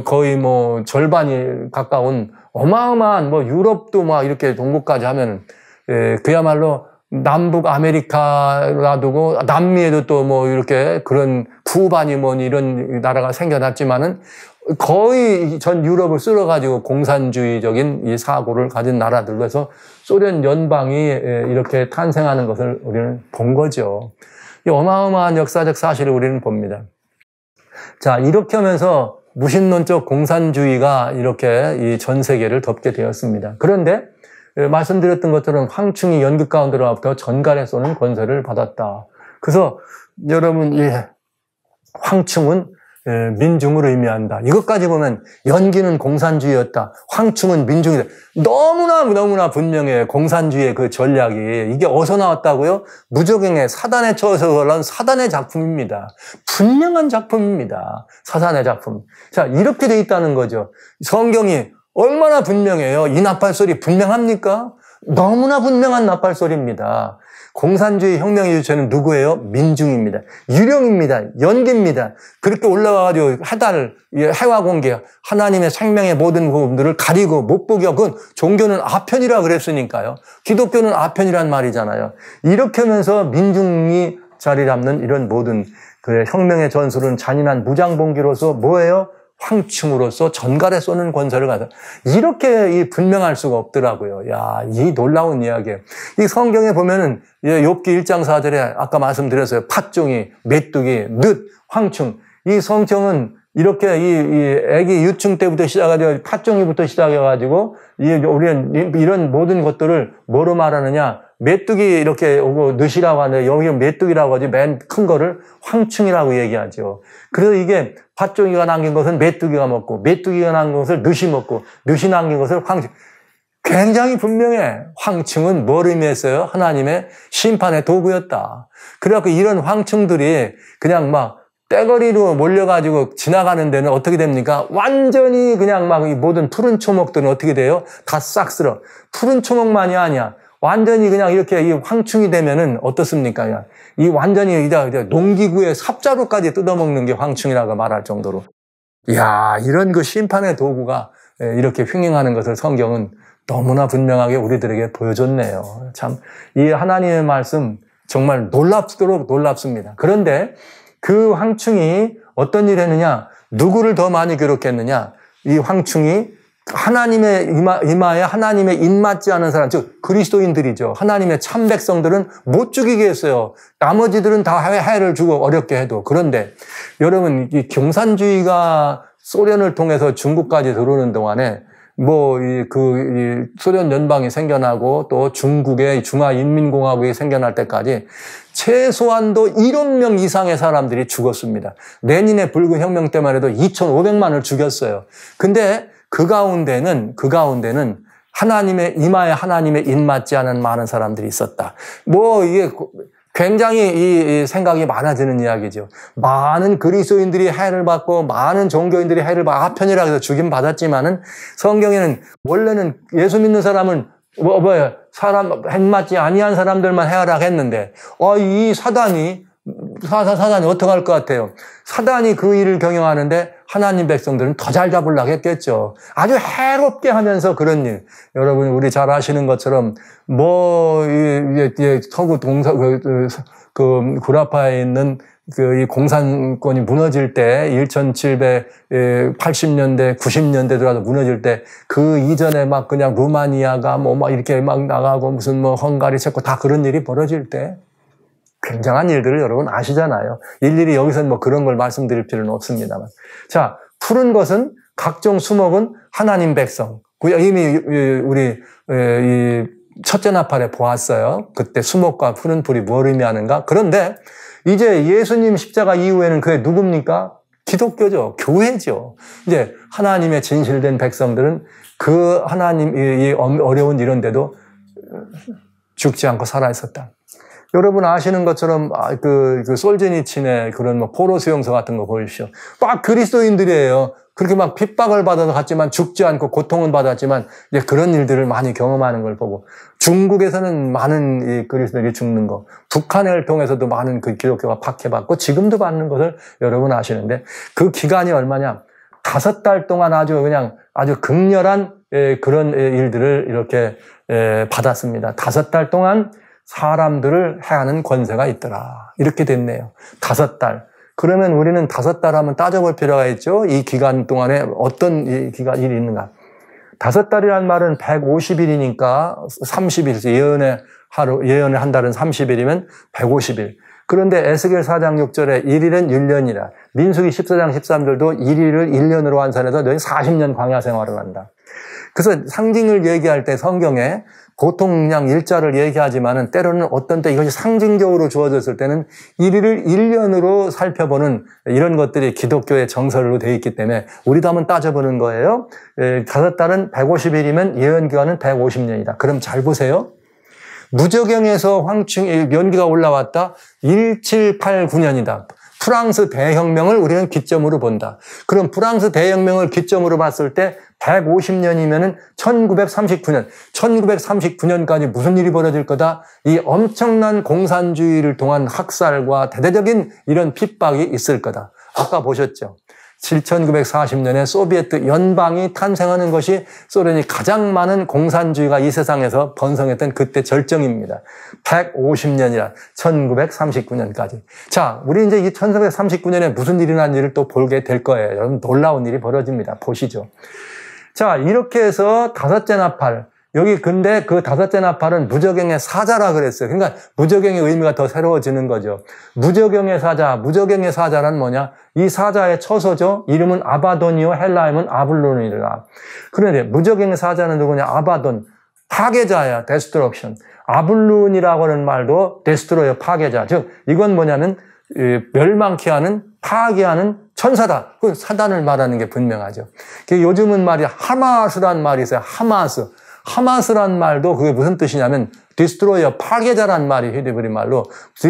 거의 절반이 가까운 어마어마한 유럽도 막 이렇게 동국까지 하면 그야말로 남북 아메리카 놔두고 남미에도 또 이렇게 그런 쿠바니 이런 나라가 생겨났지만은 거의 전 유럽을 쓸어가지고 공산주의적인 이 사고를 가진 나라들로 해서 소련 연방이 이렇게 탄생하는 것을 우리는 본 거죠. 이 어마어마한 역사적 사실을 우리는 봅니다. 자, 이렇게 하면서 무신론적 공산주의가 이렇게 이 전 세계를 덮게 되었습니다. 그런데 말씀드렸던 것처럼 황충이 연극 가운데로부터 전갈에 쏘는 권세를 받았다. 그래서 여러분 이 황충은 민중을 의미한다. 이것까지 보면 연기는 공산주의였다. 황충은 민중이다. 너무나 분명해요. 공산주의의 그 전략이. 이게 어디서 나왔다고요? 무적행의 사단에 쳐서 올라온 사단의 작품입니다. 분명한 작품입니다. 사단의 작품. 자, 이렇게 돼 있다는 거죠. 성경이 얼마나 분명해요. 이 나팔소리 분명합니까? 너무나 분명한 나팔소리입니다. 공산주의 혁명의 주체는 누구예요? 민중입니다. 유령입니다. 연기입니다. 그렇게 올라와가지고 해와 공개, 하나님의 생명의 모든 부분들을 가리고 못 보게 하고, 그건 종교는 아편이라 그랬으니까요. 기독교는 아편이란 말이잖아요. 이렇게 하면서 민중이 자리 잡는 이런 모든 그 혁명의 전술은 잔인한 무장봉기로서 뭐예요? 황충으로서 전갈에 쏘는 권세를 가져. 이렇게 분명할 수가 없더라고요. 야, 이 놀라운 이야기예요. 이 성경에 보면은 욥기 1장 4절에 아까 말씀드렸어요. 팥종이, 메뚜기, 늑, 황충. 이 성경은 이렇게 이 애기 유충 때부터 시작해가지고 팥종이부터 시작해가지고 우리는 이런 모든 것들을 뭐로 말하느냐? 메뚜기 이렇게 오고 늑이라고 하는데 여기 메뚜기라고 하지 맨 큰 거를 황충이라고 얘기하죠. 그래서 이게 팥종이가 남긴 것은 메뚜기가 먹고 메뚜기가 남긴 것을 늑이 먹고 늑이 남긴 것을 황충. 굉장히 분명해. 황충은 뭘 의미했어요? 하나님의 심판의 도구였다. 그래갖고 이런 황충들이 그냥 막 떼거리로 몰려가지고 지나가는 데는 어떻게 됩니까? 완전히 그냥 막 이 모든 푸른 초목들은 어떻게 돼요? 다 싹 쓸어. 푸른 초목만이 아니야. 완전히 그냥 이렇게 이 황충이 되면은 어떻습니까? 이 완전히 이제 농기구의 삽자루까지 뜯어먹는 게 황충이라고 말할 정도로. 이야, 이런 그 심판의 도구가 이렇게 횡행하는 것을 성경은 너무나 분명하게 우리들에게 보여줬네요. 참, 이 하나님의 말씀 정말 놀랍도록 놀랍습니다. 그런데 그 황충이 어떤 일을 했느냐? 누구를 더 많이 괴롭혔느냐? 이 황충이 하나님의 이마에 하나님의 입맞지 않은 사람, 즉 그리스도인들이죠. 하나님의 참 백성들은 못 죽이게 했어요. 나머지들은 다 해를 주고 어렵게 해도. 그런데 여러분, 이 공산주의가 소련을 통해서 중국까지 들어오는 동안에 소련 연방이 생겨나고 또 중국의 중화인민공화국이 생겨날 때까지 최소한도 1억 명 이상의 사람들이 죽었습니다. 레닌의 붉은 혁명 때만 해도 2,500만을 죽였어요. 근데 그 가운데는 하나님의 이마에 하나님의 입맞지 않은 많은 사람들이 있었다. 이게 굉장히 이 생각이 많아지는 이야기죠. 많은 그리스도인들이 해를 받고 많은 종교인들이 해를 받고 아편이라 해서 죽임 받았지만은 성경에는 원래는 예수 믿는 사람은 사람 핵맞지 아니한 사람들만 해하라고 했는데 이 사단이 어떻게 할 것 같아요? 사단이 그 일을 경영하는데 하나님 백성들은 더 잘 잡으려고 했겠죠. 아주 해롭게 하면서 그런 일. 여러분, 우리 잘 아시는 것처럼, 서구 구라파에 있는 이 공산권이 무너질 때, 1780년대, 90년대 들어와서 무너질 때, 그 이전에 막 그냥 루마니아가 막 이렇게 막 나가고 무슨 헝가리, 체코 다 그런 일이 벌어질 때, 굉장한 일들을 여러분 아시잖아요. 일일이 여기서 그런 걸 말씀드릴 필요는 없습니다만. 자, 푸른 것은 각종 수목은 하나님 백성. 이미 우리 이 첫째 나팔에 보았어요. 그때 수목과 푸른 풀이 뭘 의미하는가? 그런데 이제 예수님 십자가 이후에는 그게 누굽니까? 기독교죠. 교회죠. 이제 하나님의 진실된 백성들은 그 하나님 이 어려운 이런데도 죽지 않고 살아 있었다. 여러분 아시는 것처럼 그 솔제니친의 그런 포로 수용소 같은 거 보십시오. 막 그리스도인들이에요. 그렇게 막 핍박을 받아서 갔지만 죽지 않고 고통은 받았지만 이제 그런 일들을 많이 경험하는 걸 보고 중국에서는 많은 이 그리스도인들이 죽는 거, 북한을 통해서도 많은 그 기독교가 박해받고 지금도 받는 것을 여러분 아시는데 그 기간이 얼마냐? 5달 동안 아주 극렬한 그런 일들을 이렇게 받았습니다. 5달 동안 사람들을 해하는 권세가 있더라. 이렇게 됐네요. 5달. 그러면 우리는 5달 하면 따져볼 필요가 있죠. 이 기간 동안에 어떤 일이 있는가. 5달이라는 말은 150일이니까 30일, 예언의 한 달은 30일이면 150일. 그런데 에스겔 4장 6절에 1일은 1년이라. 민수기 14장 13절도 1일을 1년으로 환산해서 너희 40년 광야 생활을 한다. 그래서 상징을 얘기할 때 성경에 보통 그냥 일자를 얘기하지만은 때로는 어떤 때 이것이 상징적으로 주어졌을 때는 1일을 1년으로 살펴보는 이런 것들이 기독교의 정설로 되어 있기 때문에 우리도 한번 따져보는 거예요. 5달은 150일이면 예언기간은 150년이다. 그럼 잘 보세요. 무저경에서 연기가 올라왔다. 1789년이다. 프랑스 대혁명을 우리는 기점으로 본다. 그럼 프랑스 대혁명을 기점으로 봤을 때 150년이면은 1939년. 1939년까지 무슨 일이 벌어질 거다? 이 엄청난 공산주의를 통한 학살과 대대적인 이런 핍박이 있을 거다. 아까 보셨죠? 1940년에 소비에트 연방이 탄생하는 것이 소련이 가장 많은 공산주의가 이 세상에서 번성했던 그때 절정입니다. 150년이라 1939년까지. 자, 우리 이제 이 1939년에 무슨 일이 났는지를 또 보게 될 거예요. 여러분 놀라운 일이 벌어집니다. 보시죠. 자, 이렇게 해서 5째 나팔. 여기 근데 그 5째 나팔은 무저경의 사자라 그랬어요. 그러니까 무저경의 의미가 더 새로워지는 거죠. 무저경의 사자란 뭐냐? 이 사자의 처소죠. 이름은 아바돈이요. 헬라임은 아블론이라. 그런데 무저경의 사자는 누구냐? 아바돈. 파괴자야. destruction. 아블론이라고 하는 말도 destroyer, 파괴자. 즉 이건 뭐냐면 멸망케 하는, 파괴하는 천사다. 그 사단을 말하는 게 분명하죠. 요즘은 말이 하마스란 말이 있어요. 하마스란 말도 그게 무슨 뜻이냐면 디스트로이어, 파괴자란 말이 히브리 말로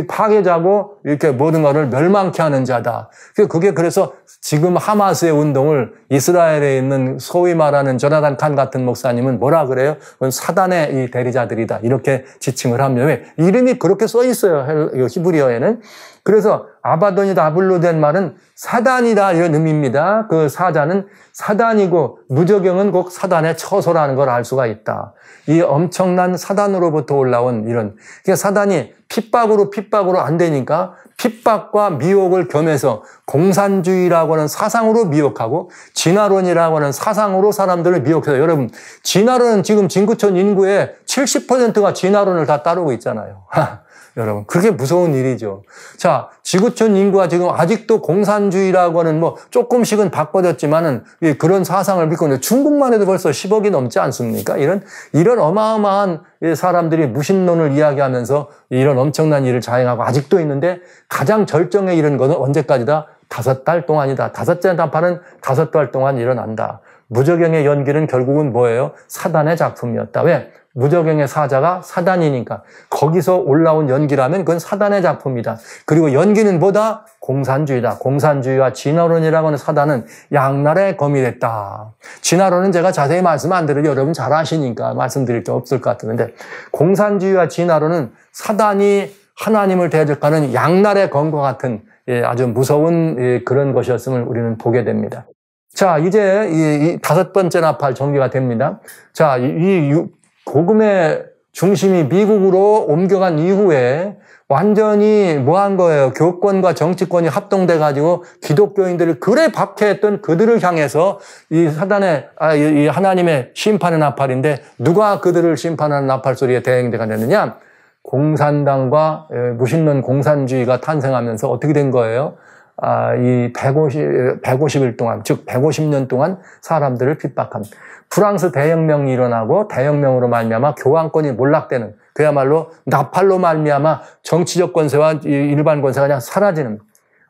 파괴자고 이렇게 모든 것을 멸망케 하는 자다. 그게 그래서 지금 하마스의 운동을 이스라엘에 있는 소위 말하는 조나단 칸 같은 목사님은 뭐라 그래요? 그건 사단의 이 대리자들이다. 이렇게 지칭을 합니다. 왜? 이름이 그렇게 써 있어요. 히브리어에는. 그래서 아바돈이다, 아블로된 말은 사단이다 이런 의미입니다. 그 사자는 사단이고 무저경은 꼭 사단의 처소라는 걸 알 수가 있다. 이 엄청난 사단으로부터 올라온 이런 그러니까 사단이 핍박으로 안 되니까 핍박과 미혹을 겸해서 공산주의라고 하는 사상으로 미혹하고 진화론이라고 하는 사상으로 사람들을 미혹해서 여러분 진화론은 지금 진구촌 인구의 70%가 진화론을 다 따르고 있잖아요. 여러분, 그게 무서운 일이죠. 자, 지구촌 인구가 지금 아직도 공산주의라고 하는 조금씩은 바꿔졌지만은 그런 사상을 믿고 있는데 중국만 해도 벌써 10억이 넘지 않습니까? 이런 어마어마한 사람들이 무신론을 이야기하면서 이런 엄청난 일을 자행하고 아직도 있는데 가장 절정에 이른 것은 언제까지다? 5달 동안이다. 5째 나팔은 5달 동안 일어난다. 무저갱의 연기는 결국은 뭐예요? 사단의 작품이었다. 왜? 무저갱의 사자가 사단이니까. 거기서 올라온 연기라면 그건 사단의 작품이다. 그리고 연기는 뭐다? 공산주의다. 공산주의와 진화론이라고 하는 사단은 양날의 검이 됐다. 진화론은 제가 자세히 말씀 안 드려도 여러분 잘 아시니까 말씀드릴 게 없을 것 같은데, 공산주의와 진화론은 사단이 하나님을 대적하는 양날의 검과 같은 아주 무서운 그런 것이었음을 우리는 보게 됩니다. 자, 이제 이 다섯 번째 나팔 전개가 됩니다. 자, 이 복음의 중심이 미국으로 옮겨간 이후에 완전히 뭐 한 거예요? 교권과 정치권이 합동돼가지고 기독교인들을 그래 박해했던 그들을 향해서 이 사단의, 이 하나님의 심판의 나팔인데, 누가 그들을 심판하는 나팔 소리에 대응대가 되느냐? 공산당과 무신론 공산주의가 탄생하면서 어떻게 된 거예요? 이 150일 동안, 즉 150년 동안 사람들을 핍박합니다. 프랑스 대혁명이 일어나고 대혁명으로 말미암아 교황권이 몰락되는, 그야말로 나팔로 말미암아 정치적 권세와 일반 권세가 그냥 사라지는,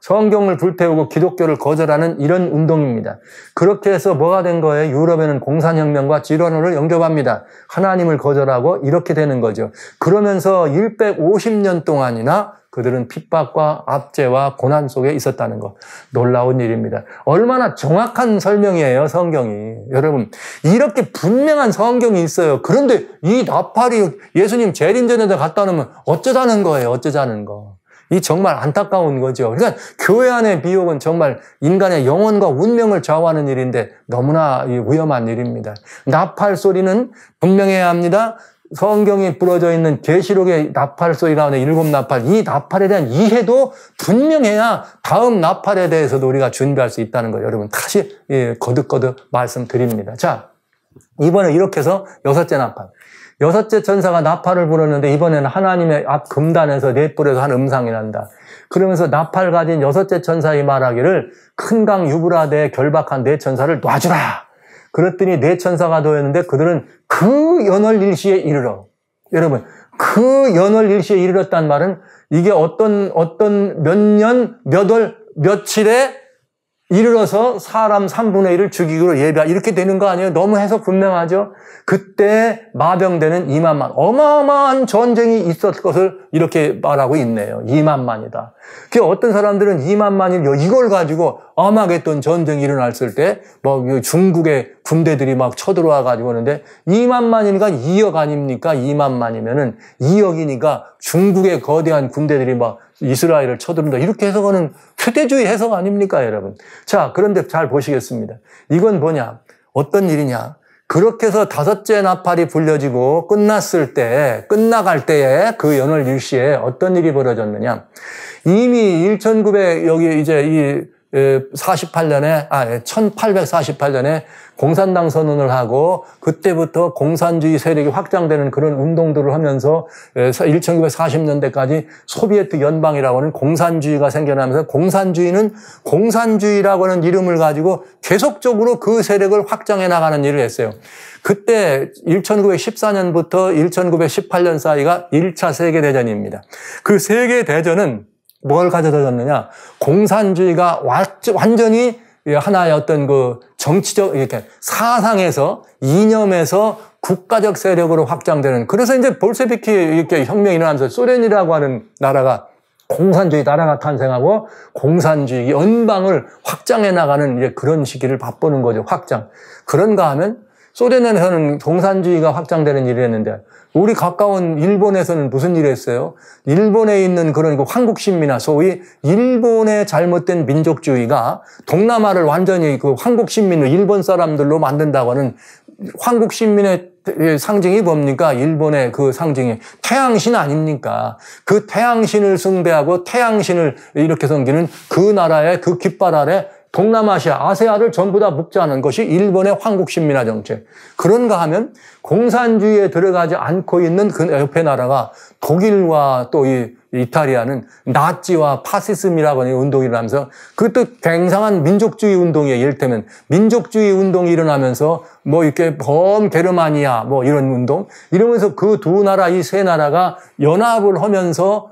성경을 불태우고 기독교를 거절하는 이런 운동입니다. 그렇게 해서 뭐가 된 거예요? 유럽에는 공산혁명과 진화론을 영접합니다. 하나님을 거절하고 이렇게 되는 거죠. 그러면서 150년 동안이나 그들은 핍박과 압제와 고난 속에 있었다는 것. 놀라운 일입니다. 얼마나 정확한 설명이에요, 성경이. 여러분, 이렇게 분명한 성경이 있어요. 그런데 이 나팔이 예수님 재림전에다 갖다 놓으면 어쩌자는 거예요, 어쩌자는 거. 이 정말 안타까운 거죠. 그러니까 교회 안의 비옥은 정말 인간의 영혼과 운명을 좌우하는 일인데 너무나 위험한 일입니다. 나팔 소리는 분명해야 합니다. 성경이 부러져 있는 계시록의 나팔 소리가 나오는 7 나팔, 이 나팔에 대한 이해도 분명해야 다음 나팔에 대해서도 우리가 준비할 수 있다는 걸 여러분 다시 거듭거듭 말씀드립니다. 자, 이번에 이렇게 해서 6째 나팔. 6째 천사가 나팔을 불었는데 이번에는 하나님의 앞 금단에서 넷불에서 한 음성이 난다. 그러면서 나팔 가진 6째 천사의 말하기를 큰 강 유브라데에 결박한 4천사를 놔주라. 그랬더니 4천사가 놓였는데 그들은 그 연월 일시에 이르러. 여러분, 그 연월 일시에 이르렀단 말은 이게 어떤 몇 년, 몇 월, 며칠에 이르러서 사람 3분의 1을 죽이기로 예비하, 이렇게 되는 거 아니에요? 너무 해석 분명하죠? 그때 마병되는 2만만, 어마어마한 전쟁이 있었을 것을 이렇게 말하고 있네요. 2만만이다. 그 어떤 사람들은 2만만이 이걸 가지고 아마겟돈 전쟁이 일어났을 때 중국의 군대들이 막 쳐들어와 가지고 오는데 2만만이니까 2억 아닙니까? 2만만이면은 2억이니까 중국의 거대한 군대들이 막 이스라엘을 쳐들어온다. 이렇게 해석하는 표대주의 해석 아닙니까, 여러분? 자, 그런데 잘 보시겠습니다. 이건 뭐냐? 어떤 일이냐? 그렇게 해서 5째 나팔이 불려지고 끝나갈 때에 그 연월 일시에 어떤 일이 벌어졌느냐? 이미 1900, 여기 이제 1848년에 공산당 선언을 하고 그때부터 공산주의 세력이 확장되는 그런 운동들을 하면서 1940년대까지 소비에트 연방이라고 하는 공산주의가 생겨나면서 공산주의는 공산주의라고 하는 이름을 가지고 계속적으로 그 세력을 확장해 나가는 일을 했어요. 그때 1914년부터 1918년 사이가 1차 세계대전입니다. 그 세계대전은 뭘 가져다 줬느냐? 공산주의가 완전히 하나의 어떤 그 정치적, 이렇게 사상에서, 이념에서 국가적 세력으로 확장되는, 그래서 이제 볼셰비키 이렇게 혁명이 일어나면서 소련이라고 하는 나라가, 공산주의 나라가 탄생하고 공산주의 연방을 확장해 나가는 이제 그런 시기를 맛보는 거죠, 확장. 그런가 하면 소련에서는 공산주의가 확장되는 일을 했는데 우리 가까운 일본에서는 무슨 일을 했어요? 일본에 있는 그런 황국신민화, 소위 일본의 잘못된 민족주의가 동남아를 완전히 그 황국신민으로 일본 사람들로 만든다고 하는, 황국신민의 상징이 뭡니까? 일본의 그 상징이 태양신 아닙니까? 그 태양신을 숭배하고 태양신을 이렇게 섬기는 그 나라의 그 깃발 아래 동남아시아, 아세아를 전부 다 묶자는 것이 일본의 황국신민화 정책. 그런가 하면 공산주의에 들어가지 않고 있는 그 옆에 나라가 독일과 또 이 이탈리아는 나치와 파시즘이라고 하는 운동이 일어나면서 그것도 굉장한 민족주의 운동이에요. 이를테면 민족주의 운동이 일어나면서 뭐 이렇게 범게르마니아 뭐 이런 운동 이러면서 그 두 나라, 이 세 나라가 연합을 하면서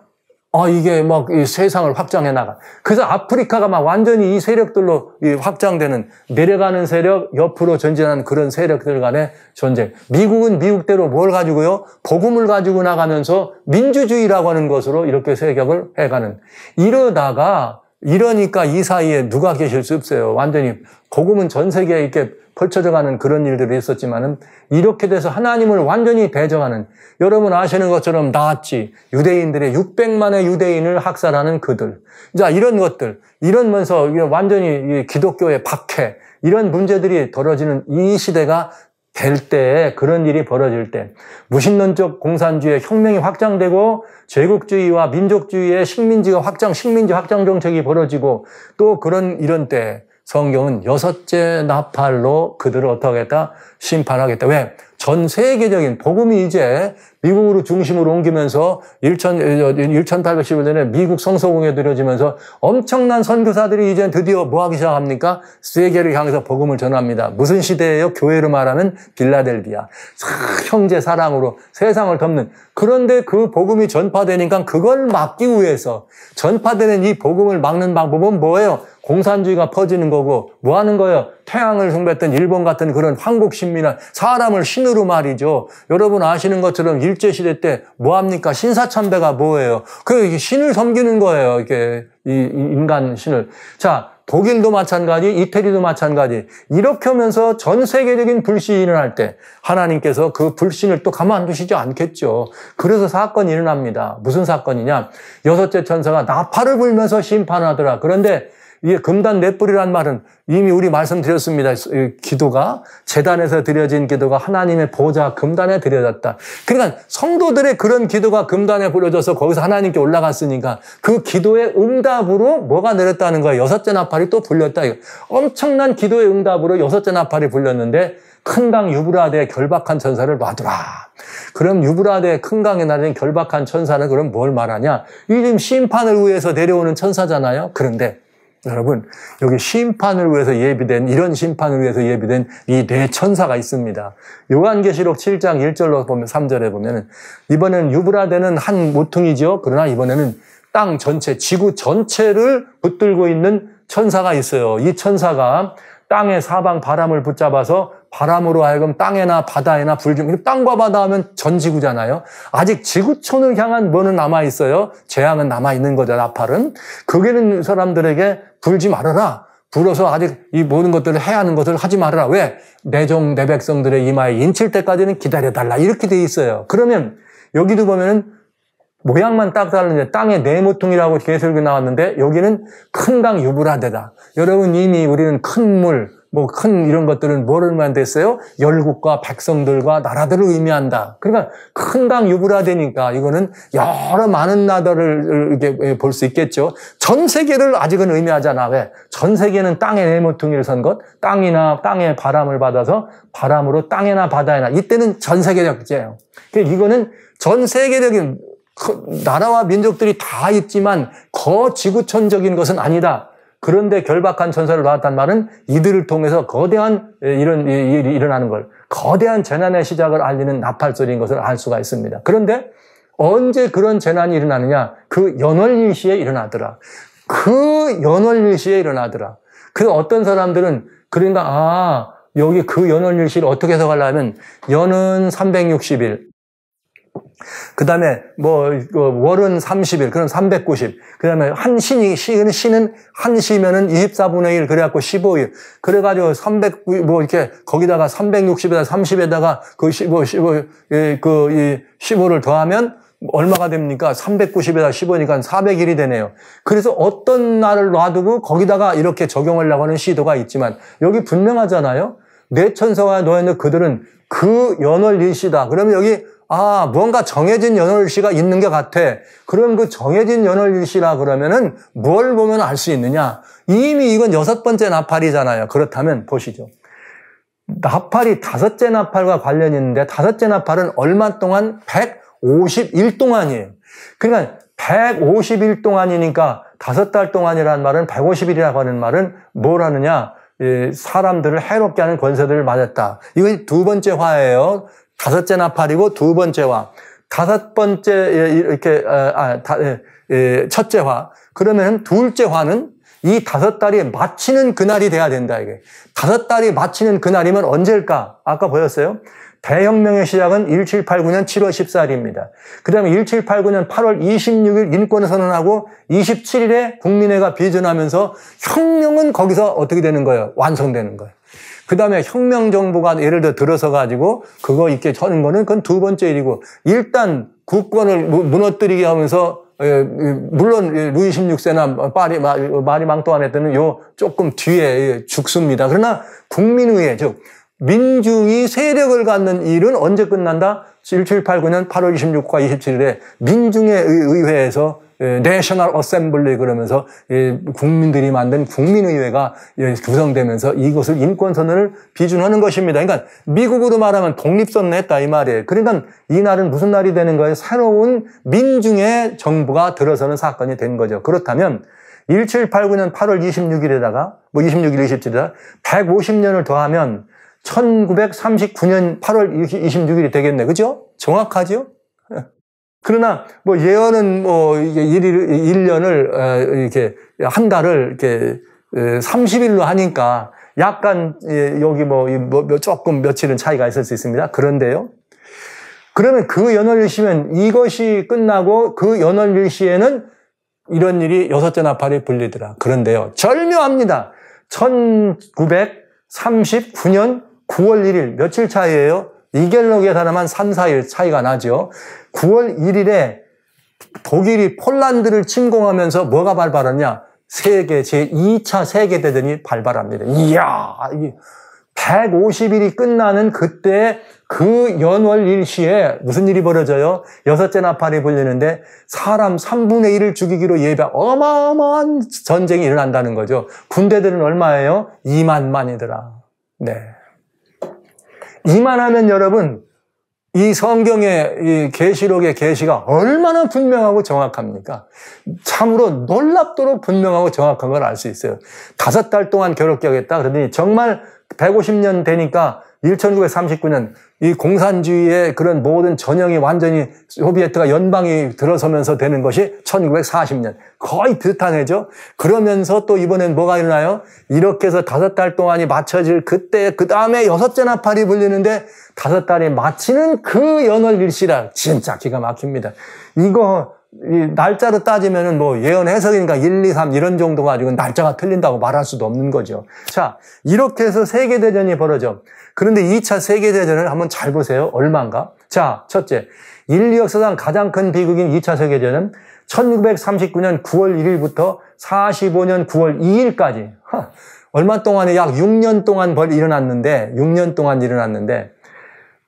이게 막 이 세상을 확장해 나가. 그래서 아프리카가 막 완전히 이 세력들로 확장되는, 내려가는 세력, 옆으로 전진하는 그런 세력들 간의 전쟁. 미국은 미국대로 뭘 가지고요? 복음을 가지고 나가면서 민주주의라고 하는 것으로 이렇게 세력을 해가는. 이러니까 이 사이에 누가 계실 수 없어요. 완전히 복음은 전 세계에 이렇게 펼쳐져 가는 그런 일들이 있었지만은 이렇게 돼서 하나님을 완전히 대적하는, 여러분 아시는 것처럼 나치, 유대인들의 600만의 유대인을 학살하는 그들. 자, 이런 것들, 이러면서 완전히 기독교의 박해, 이런 문제들이 벌어지는 이 시대가 될 때에, 그런 일이 벌어질 때, 무신론적 공산주의의 혁명이 확장되고 제국주의와 민족주의의 식민지 확장 정책이 벌어지고, 또 이런 때 성경은 여섯째 나팔로 그들을 어떻게 하겠다? 심판하겠다. 왜? 전 세계적인 복음이 이제 미국으로 중심으로 옮기면서 1811년에 미국 성서공에 들여지면서 엄청난 선교사들이 이제 드디어 뭐 하기 시작합니까? 세계를 향해서 복음을 전합니다. 무슨 시대예요? 교회로 말하는 빌라델비아. 형제 사랑으로 세상을 덮는. 그런데 그 복음이 전파되니까 그걸 막기 위해서 전파되는 이 복음을 막는 방법은 뭐예요? 공산주의가 퍼지는 거고, 뭐 하는 거예요? 태양을 숭배했던 일본 같은 그런 황국신민한 사람을 신으로 말이죠. 여러분 아시는 것처럼 일제시대 때 뭐 합니까? 신사참배가 뭐예요? 그 신을 섬기는 거예요. 이게 이 인간 신을. 자, 독일도 마찬가지, 이태리도 마찬가지. 이렇게 하면서 전 세계적인 불신이 일어날 때 하나님께서 그 불신을 또 가만두시지 않겠죠. 그래서 사건이 일어납니다. 무슨 사건이냐? 여섯째 천사가 나팔을 불면서 심판하더라. 그런데 이게 금단 넷불이란 말은 이미 우리 말씀드렸습니다. 기도가, 제단에서 드려진 기도가 하나님의 보좌 금단에 드려졌다. 그러니까 성도들의 그런 기도가 금단에 부려져서 거기서 하나님께 올라갔으니까 그 기도의 응답으로 뭐가 내렸다는 거예요. 여섯째 나팔이 또 불렸다. 엄청난 기도의 응답으로 여섯째 나팔이 불렸는데 큰 강 유브라데에 결박한 천사를 놔두라. 그럼 유브라데 큰 강에 나는 결박한 천사는 그럼 뭘 말하냐? 이 지금 심판을 위해서 내려오는 천사잖아요. 그런데 여러분, 여기 심판을 위해서 예비된, 이런 심판을 위해서 예비된 이 네 천사가 있습니다. 요한계시록 7장 1절로 보면, 3절에 보면은, 이번에는 유브라데는 한 모퉁이죠. 그러나 이번에는 땅 전체, 지구 전체를 붙들고 있는 천사가 있어요. 이 천사가 땅의 사방 바람을 붙잡아서 바람으로 하여금 땅에나 바다에나 불 좀, 땅과 바다 하면 전 지구잖아요. 아직 지구촌을 향한 뭐는 남아있어요. 재앙은 남아있는 거죠, 나팔은. 거기는 사람들에게 불지 말아라. 불어서 아직 이 모든 것들을 해야 하는 것을 하지 말아라. 왜? 내 종, 내 백성들의 이마에 인칠 때까지는 기다려달라. 이렇게 돼 있어요. 그러면 여기도 보면은 모양만 딱 다른데 땅의 네모퉁이라고 계설이 나왔는데 여기는 큰 강 유브라데다. 여러분 이미 우리는 큰 물, 큰 이런 것들은 뭐를 만들었어요? 열국과 백성들과 나라들을 의미한다. 그러니까 큰 강 유브라데니까 이거는 여러 많은 나라를 이렇게 볼 수 있겠죠. 전 세계를 아직은 의미하잖아. 왜? 전 세계는 땅의 네모퉁이를 선 것, 땅이나 땅의 바람을 받아서 바람으로 땅에나 바다에나 이때는 전 세계적이에요. 그러니까 이거는 전 세계적인 나라와 민족들이 다 있지만 거지구촌적인 것은 아니다. 그런데 결박한 천사를 놨단 말은 이들을 통해서 거대한 이런 일이 일어나는 걸, 거대한 재난의 시작을 알리는 나팔소리인 것을 알 수가 있습니다. 그런데 언제 그런 재난이 일어나느냐? 그 연월일시에 일어나더라. 그 연월일시에 일어나더라. 그 어떤 사람들은 그러니까 여기 그 연월일시를 어떻게 해석하려면 연은 360일, 그 다음에 월은 30일, 그럼 390. 그 다음에 시는 한 시면은 24분의 1, 그래갖고 15일. 그래가지고 이렇게, 거기다가 360에다 30에다가 그 15를 더하면 얼마가 됩니까? 390에다 15니까 400일이 되네요. 그래서 어떤 날을 놔두고 거기다가 이렇게 적용하려고 하는 시도가 있지만, 여기 분명하잖아요? 네 천사와 노예는 그들은 그 연월일시다. 그러면 여기 뭔가 정해진 연월일시가 있는 것 같아. 그럼 그 정해진 연월일시라 그러면은 뭘 보면 알 수 있느냐? 이미 이건 6번째 나팔이잖아요. 그렇다면 보시죠. 나팔이 5째 나팔과 관련이 있는데 5째 나팔은 얼마 동안? 150일 동안이에요. 그러니까 150일 동안이니까 5달 동안이라는 말은 150일이라고 하는 말은 뭘 하느냐? 사람들을 해롭게 하는 권세들을 맞았다. 이건 두 번째 화예요. 5째 나팔이고 두 번째 화. 5번째 첫째 화. 그러면 둘째 화는 이 5달이 마치는 그날이 돼야 된다, 이게. 5달이 마치는 그날이면 언제일까? 아까 보였어요? 대혁명의 시작은 1789년 7월 14일입니다. 그 다음에 1789년 8월 26일 인권을 선언하고 27일에 국민회가 비준하면서 혁명은 거기서 어떻게 되는 거예요? 완성되는 거예요. 그 다음에 혁명정부가 예를 들어서 가지고 그거 이렇게 하는 거는 그건 두 번째 일이고, 일단 국권을 무너뜨리게 하면서 물론 루이 16세나 마리 망토안에 때는 요 조금 뒤에 죽습니다. 그러나 국민의회, 즉 민중이 세력을 갖는 일은 언제 끝난다? 1789년 8월 26일과 27일에 민중의 의회에서 내셔널 어셈블리 그러면서 국민들이 만든 국민의회가 구성되면서 이것을 인권선언을 비준하는 것입니다. 그러니까 미국으로 말하면 독립선언을 했다 이 말이에요. 그러니까 이 날은 무슨 날이 되는 거예요? 새로운 민중의 정부가 들어서는 사건이 된 거죠. 그렇다면 1789년 8월 26일에다가 26일, 27일에다가 150년을 더하면 1939년 8월 26일이 되겠네. 그죠? 정확하죠? 그러나, 예언은 이게 1년을, 이렇게, 한 달을 이렇게, 30일로 하니까 약간, 여기 조금 며칠은 차이가 있을 수 있습니다. 그런데요. 그러면 그 연월일시면 이것이 끝나고 그 연월일시에는 이런 일이 여섯째 나팔이 불리더라. 그런데요. 절묘합니다. 1939년 9월 1일, 며칠 차이예요? 이겔로 계산하면 3, 4일 차이가 나죠. 9월 1일에 독일이 폴란드를 침공하면서 뭐가 발발하냐? 제2차 세계대전이 발발합니다. 이야, 150일이 끝나는 그때 그 연월 일시에 무슨 일이 벌어져요? 여섯째 나팔이 불리는데 사람 3분의 1을 죽이기로 어마어마한 전쟁이 일어난다는 거죠. 군대들은 얼마예요? 2만만이더라. 네. 2만 하면 여러분, 이 성경의 이 계시록의 계시가 얼마나 분명하고 정확합니까? 참으로 놀랍도록 분명하고 정확한 걸 알 수 있어요. 5달 동안 괴롭게 하겠다. 그러더니 정말 150년 되니까 1939년 이 공산주의의 그런 모든 전형이 완전히 소비에트가 연방이 들어서면서 되는 것이 1940년. 거의 비슷한 해죠. 그러면서 또 이번엔 뭐가 일어나요? 이렇게 해서 5달 동안이 맞춰질 그때, 그 다음에 여섯째 나팔이 불리는데 5달이 마치는 그 연월 일시라. 진짜 기가 막힙니다. 이거 이 날짜로 따지면은 예언 해석이니까 1, 2, 3 이런 정도 가지고 날짜가 틀린다고 말할 수도 없는 거죠. 자, 이렇게 해서 세계대전이 벌어져. 그런데 2차 세계대전을 한번 잘 보세요. 얼마인가? 자, 첫째. 인류 역사상 가장 큰 비극인 2차 세계대전은 1939년 9월 1일부터 45년 9월 2일까지. 얼마 동안에 약 6년 동안 일어났는데,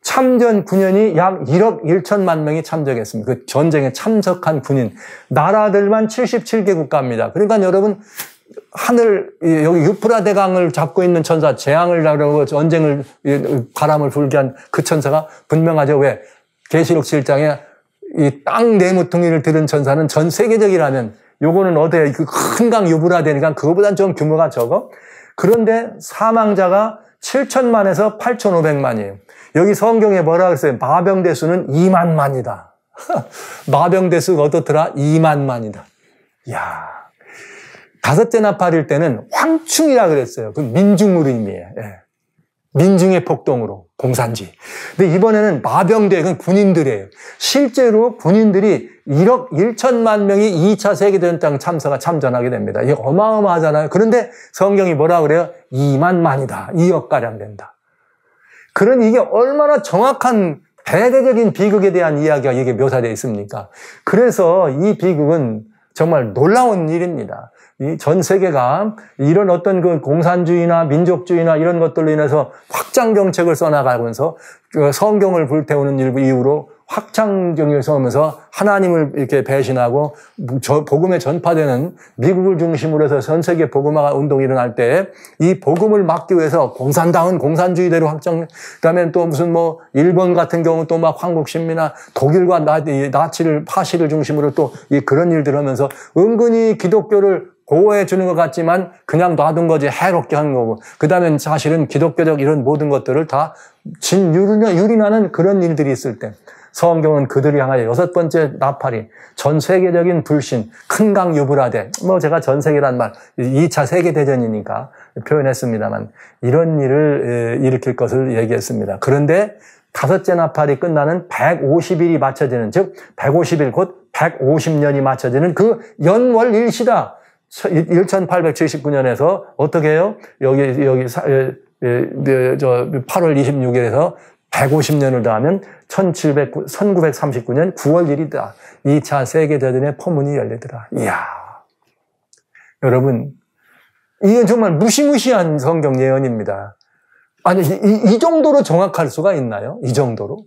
참전 군인이 약 1억 1천만 명이 참전했습니다. 그 전쟁에 참석한 군인. 나라들만 77개 국가입니다. 그러니까 여러분, 여기 유프라 대강을 잡고 있는 천사, 재앙을 나르고 전쟁을, 바람을 불게 한 그 천사가 분명하죠. 왜? 계시록 7장에 이 땅 내무퉁이를 들은 천사는 전 세계적이라면, 요거는 어디에 그 큰 강 유브라데니까 그거보단 좀 규모가 적어? 그런데 사망자가 7천만에서 8,500만이에요. 여기 성경에 뭐라 그랬어요? 마병대수는 2만만이다. 마병대수가 어떻더라? 2만만이다. 이야. 5째 나팔일 때는 황충이라 그랬어요. 그 민중으로 의미해요. 예. 민중의 폭동으로, 공산주의. 근데 이번에는 마병대, 그건 군인들이에요. 실제로 군인들이 1억 1천만 명이 2차 세계대전 참전하게 됩니다. 이게 어마어마하잖아요. 그런데 성경이 뭐라 그래요? 2만만이다. 2억가량 된다. 그러니 이게 얼마나 정확한 대대적인 비극에 대한 이야기가 이게 묘사되어 있습니까? 그래서 이 비극은 정말 놀라운 일입니다. 이 전 세계가 이런 어떤 그 공산주의나 민족주의나 이런 것들로 인해서 확장 정책을 써나가면서 성경을 불태우는 이유로 확장정을 세우면서 하나님을 이렇게 배신하고 복음에 전파되는 미국을 중심으로 해서 전 세계 복음화 운동이 일어날 때 이 복음을 막기 위해서 공산당은 공산주의대로 확장, 그다음에 또 무슨 일본 같은 경우 또 막 황국신미나 독일과 나치를 파시를 중심으로 또 그런 일들을 하면서 은근히 기독교를 보호해 주는 것 같지만 그냥 놔둔 거지 해롭게 한 거고, 그 다음에 사실은 기독교적 이런 모든 것들을 다 유린하는 그런 일들이 있을 때 성경은 그들을 향하여 6번째 나팔이 전 세계적인 불신, 큰 강 유브라데, 제가 전 세계란 말, 2차 세계대전이니까 표현했습니다만, 이런 일을 일으킬 것을 얘기했습니다. 그런데 5째 나팔이 끝나는 150일이 맞춰지는, 즉 150일 곧 150년이 맞춰지는 그 연월일시다. 1879년에서 어떻게 해요? 여기 8월 26일에서 150년을 더하면 1939년 9월 1일이다. 2차 세계대전의 포문이 열리더라. 이야. 여러분, 이건 정말 무시무시한 성경 예언입니다. 아니, 이 정도로 정확할 수가 있나요? 이 정도로?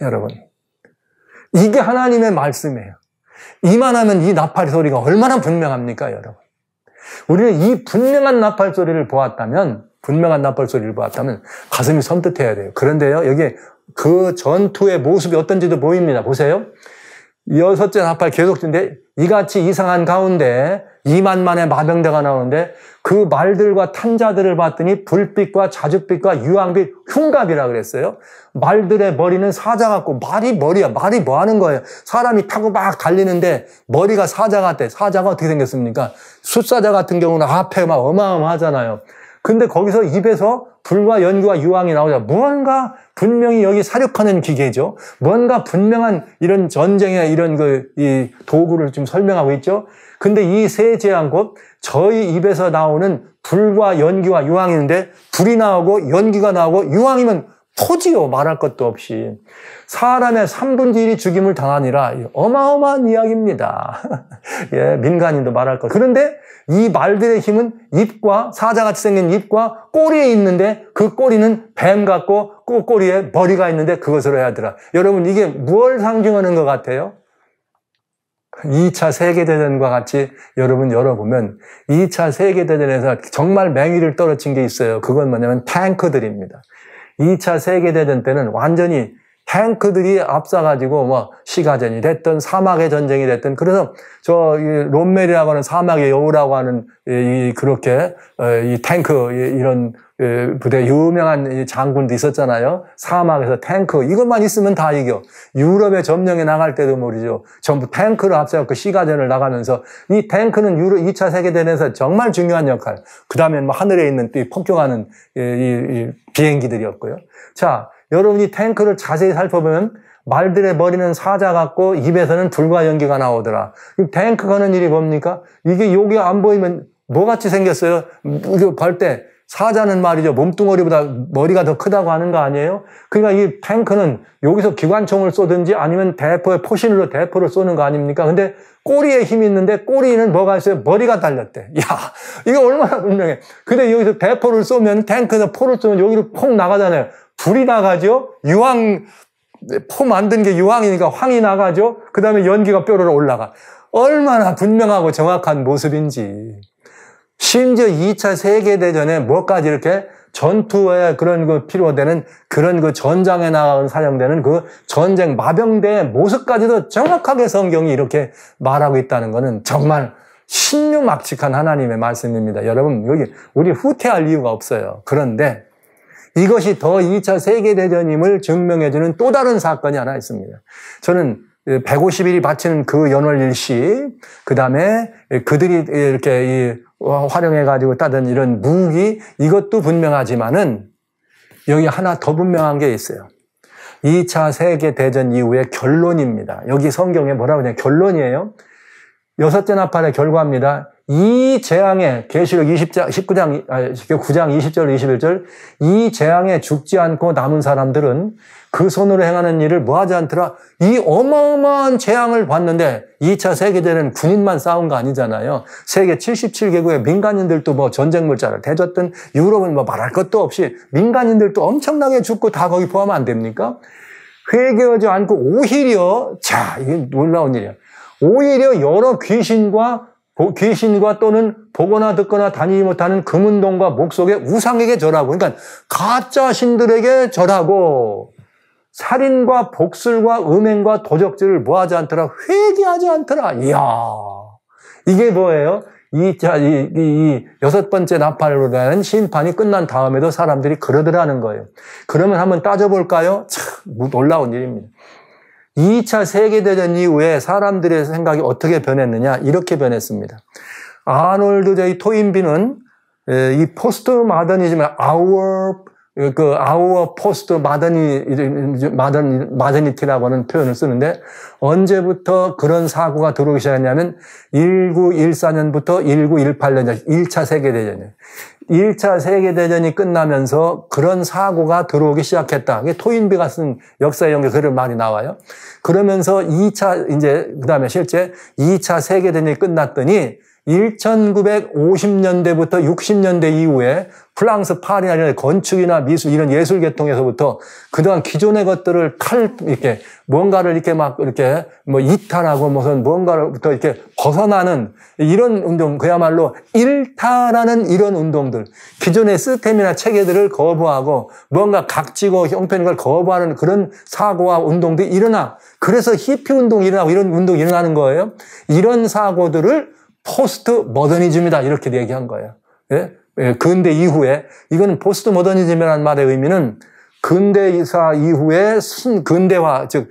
여러분, 이게 하나님의 말씀이에요. 이만하면 이 나팔 소리가 얼마나 분명합니까, 여러분? 우리는 이 분명한 나팔 소리를 보았다면 가슴이 섬뜩해야 돼요. 그런데요, 여기 그 전투의 모습이 어떤지도 보입니다. 보세요. 6째 나팔 계속인데 이같이 이상한 가운데 2만만의 마병대가 나오는데 그 말들과 탄자들을 봤더니 불빛과 자줏빛과 유황빛, 흉갑이라 그랬어요. 말들의 머리는 사자 같고, 말이 머리야. 말이 뭐 하는 거예요? 사람이 타고 막 달리는데 머리가 사자 같대. 사자가 어떻게 생겼습니까? 숫사자 같은 경우는 앞에 막 어마어마하잖아요. 근데 거기서 입에서 불과 연기와 유황이 나오자. 뭔가 분명히 여기 사륙하는 기계죠. 뭔가 분명한 이런 전쟁의 이런 이 도구를 좀 설명하고 있죠. 근데 이 세 재앙 곧 저희 입에서 나오는 불과 연기와 유황인데 불이 나오고 연기가 나오고 유황이면 토지요. 말할 것도 없이. 사람의 3분의 1이 죽임을 당하니라. 어마어마한 이야기입니다. 예, 민간인도 말할 것. 그런데 이 말들의 힘은 입과 사자같이 생긴 입과 꼬리에 있는데 그 꼬리는 뱀 같고 꼬리에 머리가 있는데 그것으로 해야 하더라. 여러분 이게 무엇을 상징하는 것 같아요? 2차 세계대전과 같이 여러분 열어보면 2차 세계대전에서 정말 맹위를 떨어진 게 있어요. 그건 뭐냐면 탱크들입니다. 2차 세계대전 때는 완전히 탱크들이 앞서가지고 시가전이 됐든 사막의 전쟁이 됐든 그래서 롬멜이라고 하는 사막의 여우라고 하는 그렇게 이 탱크 이런 부대 유명한 장군도 있었잖아요. 사막에서 탱크 이것만 있으면 다 이겨. 유럽에 점령해 나갈 때도 말이죠. 전부 탱크를 앞세워서 시가전을 나가면서 이 탱크는 2차 세계대전에서 정말 중요한 역할. 그 다음에 하늘에 있는 폭격하는 이 비행기들이었고요. 자. 여러분이 탱크를 자세히 살펴보면 말들의 머리는 사자 같고 입에서는 불과 연기가 나오더라. 탱크가 하는 일이 뭡니까? 이게 여기 안 보이면 뭐같이 생겼어요? 이거 볼 때 사자는 말이죠. 몸뚱어리보다 머리가 더 크다고 하는 거 아니에요? 그러니까 이 탱크는 여기서 기관총을 쏘든지 아니면 대포의 포신으로 대포를 쏘는 거 아닙니까? 근데 꼬리에 힘이 있는데 꼬리에는 뭐가 있어요? 머리가 달렸대. 야, 이거 얼마나 분명해. 근데 여기서 대포를 쏘면 탱크에서 포를 쏘면 여기로 폭 나가잖아요. 불이 나가죠? 유황, 포 만든 게 유황이니까 황이 나가죠? 그 다음에 연기가 뼈로 올라가. 얼마나 분명하고 정확한 모습인지. 심지어 2차 세계대전에 뭐까지 이렇게 전투에 그런 필요되는 그런 전장에 나가는 사용되는 그 전쟁 마병대의 모습까지도 정확하게 성경이 이렇게 말하고 있다는 것은 정말 신유막측한 하나님의 말씀입니다. 여러분, 여기 우리 후퇴할 이유가 없어요. 그런데 이것이 더 2차 세계대전임을 증명해주는 또 다른 사건이 하나 있습니다. 저는 150일이 바치는 그 연월일시, 그 다음에 그들이 이렇게 활용해가지고 따든 이런 무기, 이것도 분명하지만은 여기 하나 더 분명한 게 있어요. 2차 세계대전 이후의 결론입니다. 여기 성경에 뭐라고 하냐, 결론이에요. 6째 나팔의 결과입니다. 이 재앙에 계시록 9장 20절 21절 이 재앙에 죽지 않고 남은 사람들은 그 손으로 행하는 일을 뭐하지 않더라. 이 어마어마한 재앙을 봤는데 2차 세계대전은 군인만 싸운 거 아니잖아요. 세계 77개국의 민간인들도 전쟁 물자를 대줬던 유럽은 말할 것도 없이 민간인들도 엄청나게 죽고 다 거기 포함 안 됩니까? 회개하지 않고 오히려 이게 놀라운 일이야. 오히려 여러 귀신과 또는 보거나 듣거나 다니지 못하는 금운동과 목속의 우상에게 절하고, 그러니까 가짜 신들에게 절하고, 살인과 복술과 음행과 도적질을 뭐하지 않더라? 회개하지 않더라. 이야, 이게 뭐예요? 이 여섯 번째 나팔로 대한 심판이 끝난 다음에도 사람들이 그러더라는 거예요. 그러면 한번 따져볼까요? 참 놀라운 일입니다. 2차 세계대전 이후에 사람들의 생각이 어떻게 변했느냐? 이렇게 변했습니다. 아놀드 J. 토인비는 이 포스트 마더니즘을 our 포스트 마더니티라고 하는 표현을 쓰는데 언제부터 그런 사고가 들어오기 시작했냐면 1914년부터 1918년 1차 세계대전이에요. 1차 세계대전이 끝나면서 그런 사고가 들어오기 시작했다. 이게 토인비가 쓴 역사의 연결 글을 많이 나와요. 그러면서 2차, 그 다음에 실제 2차 세계대전이 끝났더니 1950년대부터 60년대 이후에 프랑스 파리나 건축이나 미술 이런 예술 계통에서부터 그동안 기존의 것들을 뭔가를 이탈하고 뭔가로부터 이렇게 벗어나는 이런 운동, 그야말로 일탈하는 이런 운동들, 기존의 시스템이나 체계들을 거부하고 뭔가 각지고 형편인 걸 거부하는 그런 사고와 운동들이 일어나. 그래서 히피 운동이 일어나고 이런 운동이 일어나는 거예요. 이런 사고들을 포스트 모더니즘이다 이렇게 얘기한 거예요. 예? 근대 이후에 이거는 포스트 모더니즘이라는 말의 의미는 근대사 이후에 근대화, 즉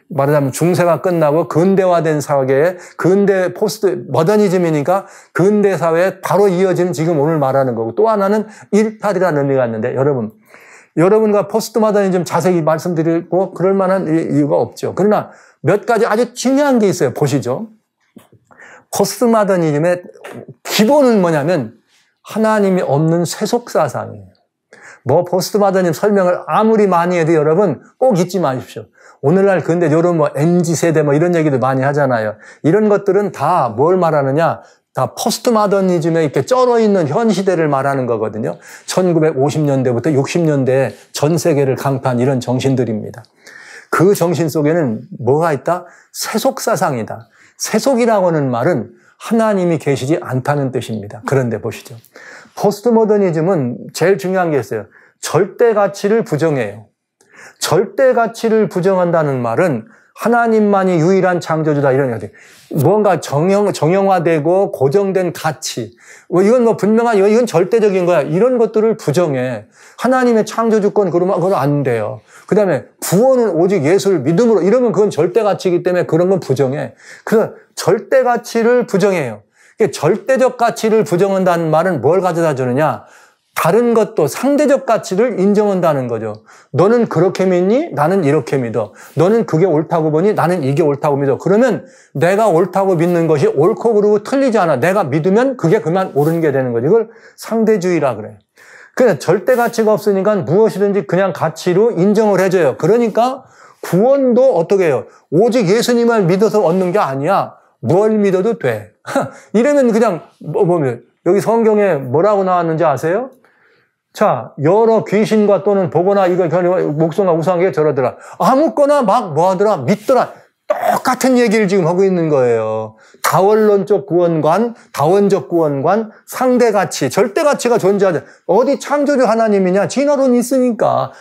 말하자면 중세가 끝나고 근대화된 사회에 근대 포스트 모더니즘이니까 근대 사회에 바로 이어지는 지금 오늘 말하는 거고, 또 하나는 일탈이라는 의미가 있는데 여러분과 포스트 모더니즘 자세히 말씀드리고 그럴 만한 이유가 없죠. 그러나 몇 가지 아주 중요한 게 있어요. 보시죠. 포스트 모더니즘의 기본은 뭐냐면 하나님이 없는 세속사상이에요. 포스트 모더니즘 설명을 아무리 많이 해도 여러분 꼭 잊지 마십시오. 오늘날 근데 여러분 MZ세대 이런 얘기도 많이 하잖아요. 이런 것들은 다 뭘 말하느냐? 다 포스트 모더니즘에 이렇게 쩔어 있는 현 시대를 말하는 거거든요. 1950년대부터 60년대에 전 세계를 강타한 이런 정신들입니다. 그 정신 속에는 뭐가 있다? 세속사상이다. 세속이라고 하는 말은 하나님이 계시지 않다는 뜻입니다. 그런데 보시죠. 포스트 모더니즘은 제일 중요한 게 있어요. 절대 가치를 부정해요. 절대 가치를 부정한다는 말은 하나님만이 유일한 창조주다 이런 얘기. 뭔가 정형화되고 고정된 가치. 이건 분명한, 이건 절대적인 거야. 이런 것들을 부정해. 하나님의 창조주권 그러면 그건 안 돼요. 그 다음에 구원은 오직 예수를 믿음으로, 이러면 그건 절대 가치이기 때문에 그런 건 부정해. 그래서 절대 가치를 부정해요. 절대적 가치를 부정한다는 말은 뭘 가져다 주느냐? 다른 것도 상대적 가치를 인정한다는 거죠. 너는 그렇게 믿니? 나는 이렇게 믿어. 너는 그게 옳다고 보니? 나는 이게 옳다고 믿어. 그러면 내가 옳다고 믿는 것이 옳고 그르고 틀리지 않아. 내가 믿으면 그게 그만 옳은 게 되는 거죠. 이걸 상대주의라 그래요. 그냥 절대 가치가 없으니까 무엇이든지 그냥 가치로 인정을 해줘요. 그러니까 구원도 어떻게 해요? 오직 예수님을 믿어서 얻는 게 아니야. 뭘 믿어도 돼. 이러면 그냥 여기 성경에 뭐라고 나왔는지 아세요? 자, 여러 귀신과 또는 보거나 이거 목숨과 우상에게 저러더라. 아무거나 막 뭐하더라? 믿더라. 똑같은 얘기를 지금 하고 있는 거예요. 다원론적 구원관, 다원적 구원관, 상대가치, 절대가치가 존재하지. 어디 창조주 하나님이냐? 진화론이 있으니까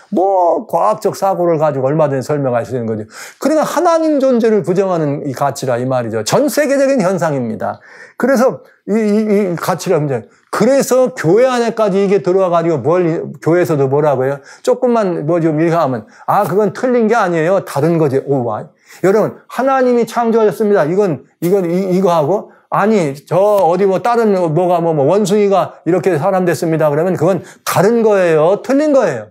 과학적 사고를 가지고 얼마든지 설명할 수 있는 거죠. 그러니까 하나님 존재를 부정하는 이 가치라 이 말이죠. 전 세계적인 현상입니다. 그래서 이 가치라 문제. 그래서 교회 안에까지 이게 들어와가지고 교회에서도 뭐라고 해요? 조금만 좀 이렇게 하면 그건 틀린 게 아니에요. 다른 거지. 오와. 여러분, 하나님이 창조하셨습니다. 이거 하고, 다른 원숭이가 이렇게 사람 됐습니다. 그러면 그건 다른 거예요. 틀린 거예요.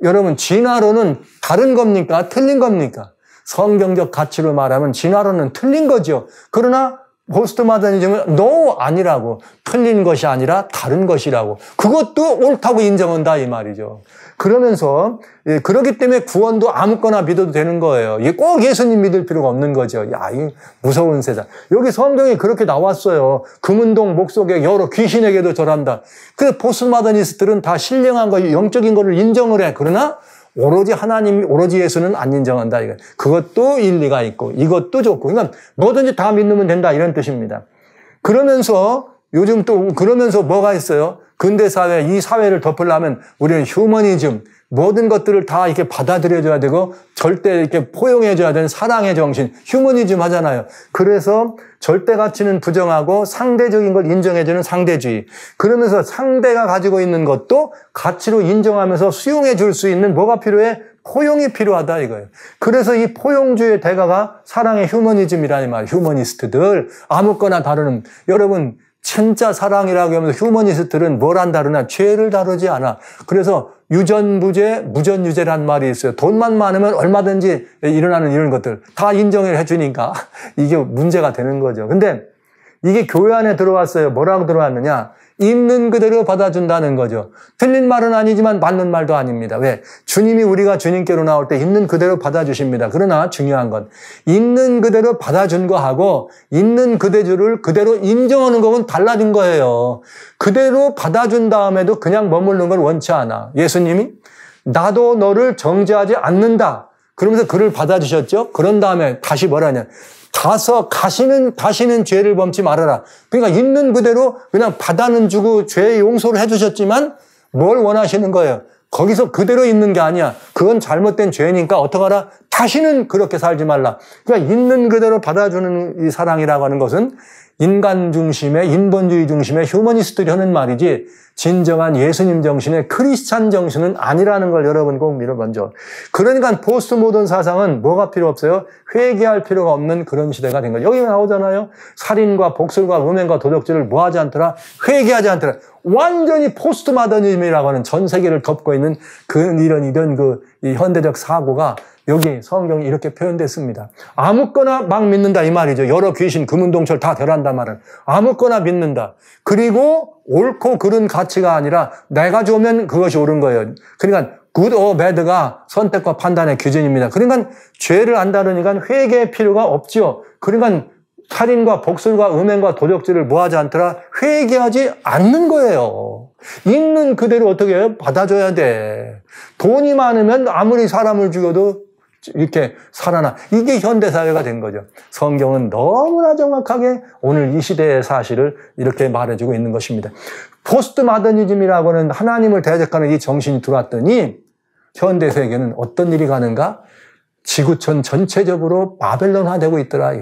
여러분, 진화론은 다른 겁니까? 틀린 겁니까? 성경적 가치로 말하면 진화론은 틀린 거죠. 그러나, 포스트 모더니즘은 아니라고. 틀린 것이 아니라 다른 것이라고. 그것도 옳다고 인정한다 이 말이죠. 그러면서 그렇기 때문에 구원도 아무거나 믿어도 되는 거예요. 이게 꼭 예수님 믿을 필요가 없는 거죠. 이 무서운 세상. 여기 성경에 그렇게 나왔어요. 금운동 목속에 여러 귀신에게도 절한다. 그 포스트 모더니스트들은 다 신령한 거, 영적인 거를 인정을 해. 그러나 오로지 하나님, 오로지 예수는 안 인정한다. 그것도 일리가 있고, 이것도 좋고. 그러니까 뭐든지 다 믿으면 된다. 이런 뜻입니다. 그러면서 뭐가 있어요? 근대 사회, 이 사회를 덮으려면 우리는 휴머니즘, 모든 것들을 다 이렇게 받아들여줘야 되고 절대 이렇게 포용해줘야 되는 사랑의 정신, 휴머니즘 하잖아요. 그래서 절대 가치는 부정하고 상대적인 걸 인정해주는 상대주의. 그러면서 상대가 가지고 있는 것도 가치로 인정하면서 수용해 줄 수 있는 뭐가 필요해? 포용이 필요하다 이거예요. 그래서 이 포용주의 대가가 사랑의 휴머니즘이라는 말이에요. 휴머니스트들 아무거나 다루는, 여러분 진짜 사랑이라고 하면서 휴머니스트들은 뭘 안 다루나? 죄를 다루지 않아. 그래서 유전무죄, 무전유죄란 말이 있어요. 돈만 많으면 얼마든지 일어나는 이런 것들 다 인정을 해주니까 이게 문제가 되는 거죠. 근데 이게 교회 안에 들어왔어요. 뭐라고 들어왔느냐? 있는 그대로 받아준다는 거죠. 틀린 말은 아니지만 맞는 말도 아닙니다. 왜? 주님이 우리가 주님께로 나올 때 있는 그대로 받아주십니다. 그러나 중요한 건 있는 그대로 받아준 거하고 있는 그대로를 그대로 인정하는 거는 달라진 거예요. 그대로 받아준 다음에도 그냥 머무르는 걸 원치 않아. 예수님이 나도 너를 정죄하지 않는다. 그러면서 그를 받아주셨죠. 그런 다음에 다시 뭐라냐? 가서 다시는 죄를 범치 말아라. 그러니까 있는 그대로 그냥 받아는 주고 죄의 용서를 해주셨지만 뭘 원하시는 거예요? 거기서 그대로 있는 게 아니야. 그건 잘못된 죄니까 어떡하라? 다시는 그렇게 살지 말라. 그러니까 있는 그대로 받아주는 이 사랑이라고 하는 것은 인간 중심의, 인본주의 중심의 휴머니스트들이 하는 말이지 진정한 예수님 정신의 크리스찬 정신은 아니라는 걸 여러분 꼭 먼저. 그러니까 포스트 모던 사상은 뭐가 필요 없어요? 회개할 필요가 없는 그런 시대가 된 거죠. 여기 나오잖아요. 살인과 복술과 음행과 도적질을 뭐 하지 않더라? 회개하지 않더라. 완전히 포스트 모더니즘이라고 하는 전 세계를 덮고 있는 이런 이 현대적 사고가 여기 성경이 이렇게 표현됐습니다. 아무거나 막 믿는다 이 말이죠. 여러 귀신, 금은동철 다 덜한단 말은. 아무거나 믿는다. 그리고 옳고 그른 가치가 아니라 내가 좋으면 그것이 옳은 거예요. 그러니까 good or bad가 선택과 판단의 기준입니다. 그러니까 죄를 안 다루니까 회개의 필요가 없지요. 그러니까 살인과 복술과 음행과 도적질을 뭐 하지 않더라? 회개하지 않는 거예요. 있는 그대로 어떻게 해요? 받아줘야 돼. 돈이 많으면 아무리 사람을 죽여도 이렇게 살아나. 이게 현대사회가 된 거죠. 성경은 너무나 정확하게 오늘 이 시대의 사실을 이렇게 말해주고 있는 것입니다. 포스트 모더니즘이라고 하는 하나님을 대적하는 이 정신이 들어왔더니 현대 세계는 어떤 일이 가는가? 지구촌 전체적으로 바벨론화되고 있더라.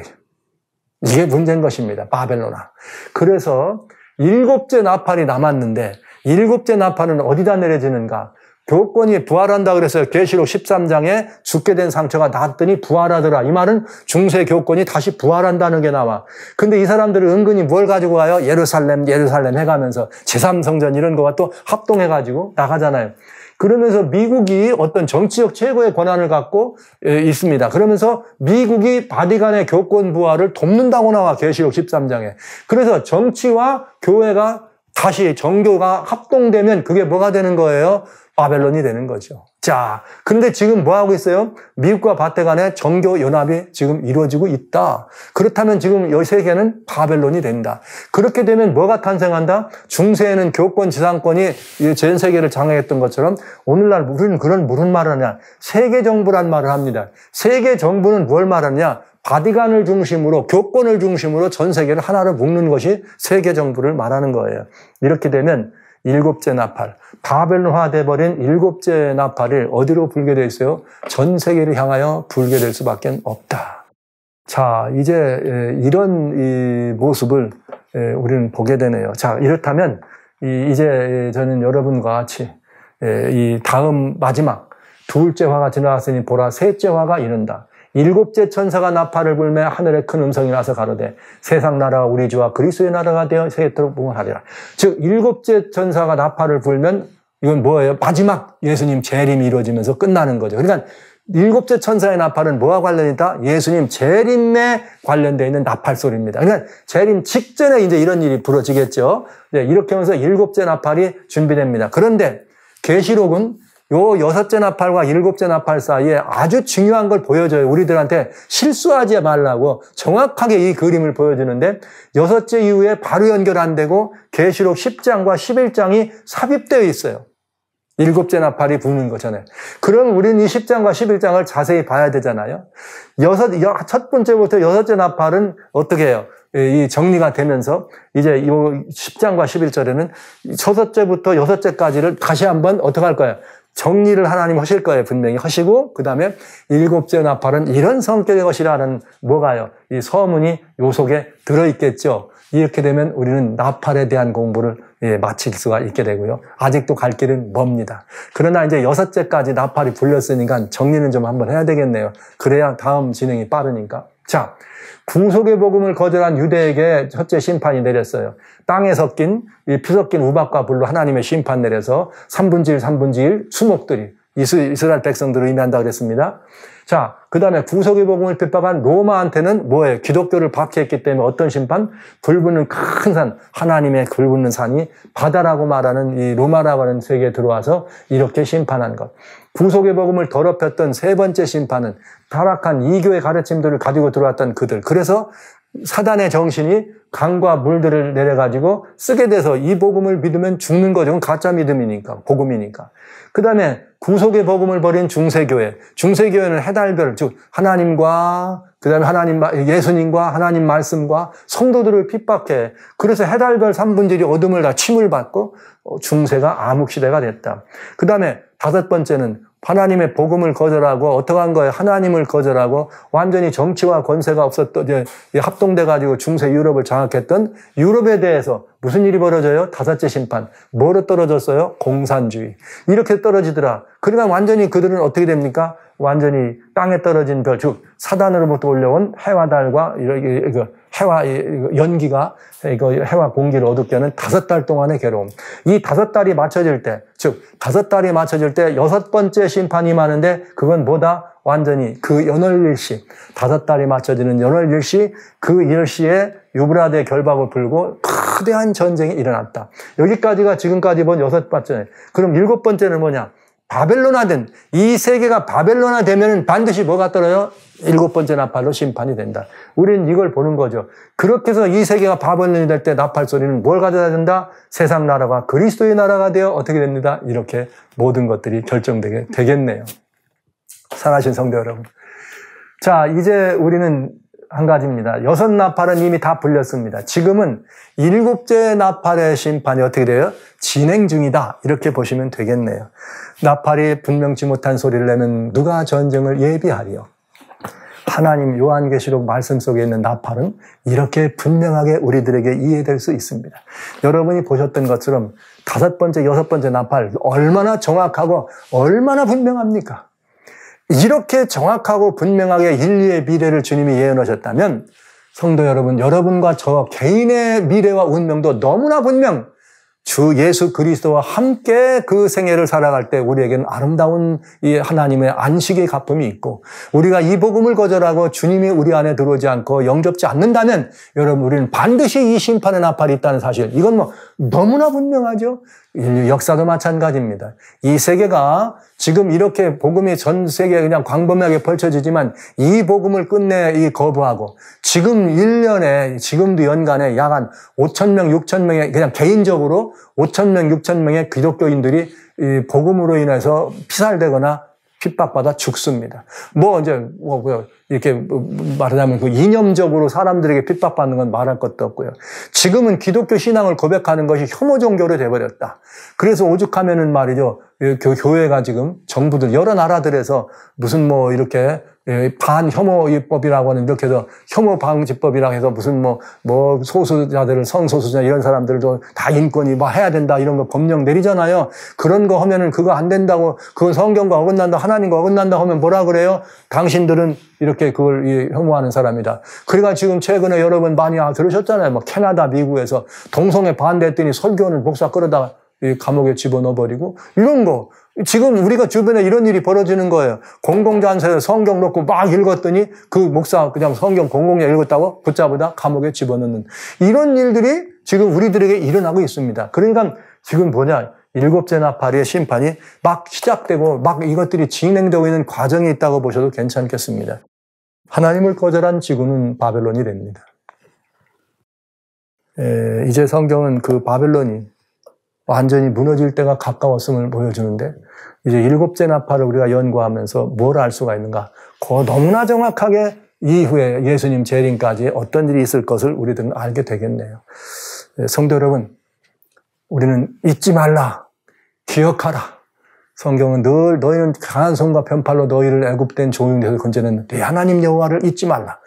이게 문제인 것입니다. 바벨론화. 그래서 7째 나팔이 남았는데 7째 나팔은 어디다 내려지는가? 교권이 부활한다 그랬어요. 계시록 13장에 죽게 된 상처가 낫더니 부활하더라. 이 말은 중세 교권이 다시 부활한다는 게 나와. 근데 이 사람들은 은근히 뭘 가지고 와요? 예루살렘 해가면서 제3성전 이런 거와 또 합동해가지고 나가잖아요. 그러면서 미국이 어떤 정치적 최고의 권한을 갖고 있습니다. 그러면서 미국이 바티칸의 교권 부활을 돕는다고 나와. 계시록 13장에. 그래서 정치와 교회가 다시 정교가 합동되면 그게 뭐가 되는 거예요? 바벨론이 되는 거죠. 자, 근데 지금 뭐 하고 있어요? 미국과 바티칸의 정교 연합이 지금 이루어지고 있다. 그렇다면 지금 이 세계는 바벨론이 된다. 그렇게 되면 뭐가 탄생한다? 중세에는 교권 지상권이 전 세계를 장악했던 것처럼 오늘날 우리는 그런 무슨 말을 하냐? 세계 정부란 말을 합니다. 세계 정부는 뭘 말하냐? 바티칸을 중심으로, 교권을 중심으로 전 세계를 하나로 묶는 것이 세계 정부를 말하는 거예요. 이렇게 되면 7째 나팔, 바벨론화 돼버린 7째 나팔이 어디로 불게 돼 있어요? 전 세계를 향하여 불게 될 수밖에 없다. 자, 이제 이런 이 모습을 우리는 보게 되네요. 자, 이렇다면 이제 저는 여러분과 같이 이 다음 마지막 둘째 화가 지나갔으니 보라 셋째 화가 이른다. 7째 천사가 나팔을 불매 하늘에 큰 음성이 나서 가로되 세상 나라가 우리 주와 그리스도의 나라가 되어 세계토록 부흥하리라. 즉 7째 천사가 나팔을 불면 이건 뭐예요? 마지막 예수님 재림이 이루어지면서 끝나는 거죠. 그러니까 7째 천사의 나팔은 뭐와 관련이 있다? 예수님 재림에 관련되어 있는 나팔 소리입니다. 그러니까 재림 직전에 이제 이런 일이 벌어지겠죠. 이렇게 하면서 7째 나팔이 준비됩니다. 그런데 계시록은 요 6째 나팔과 7째 나팔 사이에 아주 중요한 걸 보여줘요. 우리들한테 실수하지 말라고 정확하게 이 그림을 보여주는데 6째 이후에 바로 연결 안 되고 계시록 10장과 11장이 삽입되어 있어요. 7째 나팔이 부는 거잖아요. 그럼 우리는 이 10장과 11장을 자세히 봐야 되잖아요. 첫 번째부터 6째 나팔은 어떻게 해요? 이 정리가 되면서 이제 이 10장과 11절에는 6째부터 6째까지를 다시 한번 어떻게 할 거예요? 정리를 하나님 하실 거예요. 분명히 하시고 그 다음에 일곱째 나팔은 이런 성격의 것이라는 뭐가요? 이 서문이 요 속에 들어있겠죠. 이렇게 되면 우리는 나팔에 대한 공부를 마칠 수가 있게 되고요. 아직도 갈 길은 멉니다. 그러나 이제 여섯째까지 나팔이 불렸으니까 정리는 좀 한번 해야 되겠네요. 그래야 다음 진행이 빠르니까. 자, 구속의 복음을 거절한 유대에게 첫째 심판이 내렸어요. 땅에 섞인 피 섞인 우박과 불로 하나님의 심판 내려서 3분의 1, 3분의 1 수목들이 이스라엘 백성들을 의미한다고 그랬습니다. 자, 그 다음에 구속의 복음을 핍박한 로마한테는 뭐예요? 기독교를 박해했기 때문에 어떤 심판? 불붙는 큰 산, 하나님의 불붙는 산이 바다라고 말하는 이 로마라고 하는 세계에 들어와서 이렇게 심판한 것. 구속의 복음을 더럽혔던 세 번째 심판은 타락한 이교의 가르침들을 가지고 들어왔던 그들. 그래서 사단의 정신이 강과 물들을 내려가지고 쓰게 돼서 이 복음을 믿으면 죽는 거죠. 가짜 믿음이니까, 복음이니까. 그 다음에 구속의 복음을 버린 중세교회. 중세교회는 해달별, 즉 하나님과 그 다음에 예수님과 하나님 말씀과 성도들을 핍박해. 그래서 해달별 3분의 1이 어둠을 다 침을 받고 중세가 암흑시대가 됐다. 그 다음에 다섯 번째는 하나님의 복음을 거절하고 어떻게 한 거예요? 하나님을 거절하고 완전히 정치와 권세가 없었던 합동돼가지고 중세 유럽을 장악했던 유럽에 대해서 무슨 일이 벌어져요? 다섯째 심판. 뭐로 떨어졌어요? 공산주의. 이렇게 떨어지더라. 그러니까 완전히 그들은 어떻게 됩니까? 완전히 땅에 떨어진 별, 즉 사단으로부터 올려온 해와 달과 해와 연기가 해와 공기를 어둡게 하는 5달 동안의 괴로움. 이 5달이 맞춰질 때, 즉 5달이 맞춰질 때 6번째 심판이 임하는데 그건 뭐다? 완전히 그 연월일시, 5달이 맞춰지는 연월일시, 그 일시에 유브라데 결박을 불고 거대한 전쟁이 일어났다. 여기까지가 지금까지 본 6번째. 그럼 7번째는 뭐냐? 바벨론화된, 이 세계가 바벨론화 되면 반드시 뭐가 떨어요? 7번째 나팔로 심판이 된다. 우리는 이걸 보는 거죠. 그렇게 해서 이 세계가 바벨론이 될 때 나팔 소리는 뭘 가져다 준다? 세상 나라가 그리스도의 나라가 되어 어떻게 됩니다? 이렇게 모든 것들이 결정되게 되겠네요. 사랑하신 성도 여러분. 자, 이제 우리는 한 가지입니다. 6 나팔은 이미 다 불렸습니다. 지금은 7째 나팔의 심판이 어떻게 돼요? 진행 중이다. 이렇게 보시면 되겠네요. 나팔이 분명치 못한 소리를 내면 누가 전쟁을 예비하리요? 하나님 요한계시록 말씀 속에 있는 나팔은 이렇게 분명하게 우리들에게 이해될 수 있습니다. 여러분이 보셨던 것처럼 5번째, 6번째 나팔 얼마나 정확하고 얼마나 분명합니까? 이렇게 정확하고 분명하게 인류의 미래를 주님이 예언하셨다면 성도 여러분, 여러분과 저 개인의 미래와 운명도 너무나 분명 주 예수 그리스도와 함께 그 생애를 살아갈 때 우리에게는 아름다운 이 하나님의 안식의 가품이 있고 우리가 이 복음을 거절하고 주님이 우리 안에 들어오지 않고 영접지 않는다면 여러분 우리는 반드시 이 심판의 나팔이 있다는 사실 이건 뭐 너무나 분명하죠. 인류 역사도 마찬가지입니다. 이 세계가 지금 이렇게 복음이 전 세계에 그냥 광범위하게 펼쳐지지만 이 복음을 끝내 거부하고 지금 1년에 지금도 연간에 약 한 5,000명, 6,000명의 그냥 개인적으로 5,000명, 6,000명의 기독교인들이 이 복음으로 인해서 피살되거나 핍박받아 죽습니다. 이렇게 말하자면 그 이념적으로 사람들에게 핍박받는 건 말할 것도 없고요. 지금은 기독교 신앙을 고백하는 것이 혐오 종교로 돼버렸다. 그래서 오죽하면은 말이죠. 교회가 지금 정부들 여러 나라들에서 무슨 이렇게 반혐오법이라고 하는 이렇게 해서 혐오 방지법이라고 해서 무슨 소수자들을 성소수자 이런 사람들도 다 인권이 해야 된다 이런 거 법령 내리잖아요. 그런 거 하면은 그거 안 된다고 그건 성경과 어긋난다 하나님과 어긋난다 하면 뭐라 그래요? 당신들은 이렇게 그걸 혐오하는 사람이다. 그러니까 지금 최근에 여러분 많이 들으셨잖아요. 캐나다, 미국에서 동성애 반대했더니 설교하는 목사 끌어다가 감옥에 집어넣어버리고 이런 거 지금 우리가 주변에 이런 일이 벌어지는 거예요. 공공장소에 성경 놓고 막 읽었더니 그 목사 그냥 성경 공공에 읽었다고 붙잡으다 감옥에 집어넣는 이런 일들이 지금 우리들에게 일어나고 있습니다. 그러니까 지금 7째 나팔의 심판이 막 시작되고 막 이것들이 진행되고 있는 과정이 있다고 보셔도 괜찮겠습니다. 하나님을 거절한 지구는 바벨론이 됩니다. 이제 성경은 그 바벨론이 완전히 무너질 때가 가까웠음을 보여주는데 이제 7째 나팔을 우리가 연구하면서 뭘 알 수가 있는가? 너무나 정확하게 이후에 예수님 재림까지 어떤 일이 있을 것을 우리들은 알게 되겠네요. 성도 여러분, 우리는 잊지 말라, 기억하라. 성경은 늘 너희는 강한 손과 편팔로 너희를 애굽된 종에서 건져냈는데 하나님 여호와를 잊지 말라.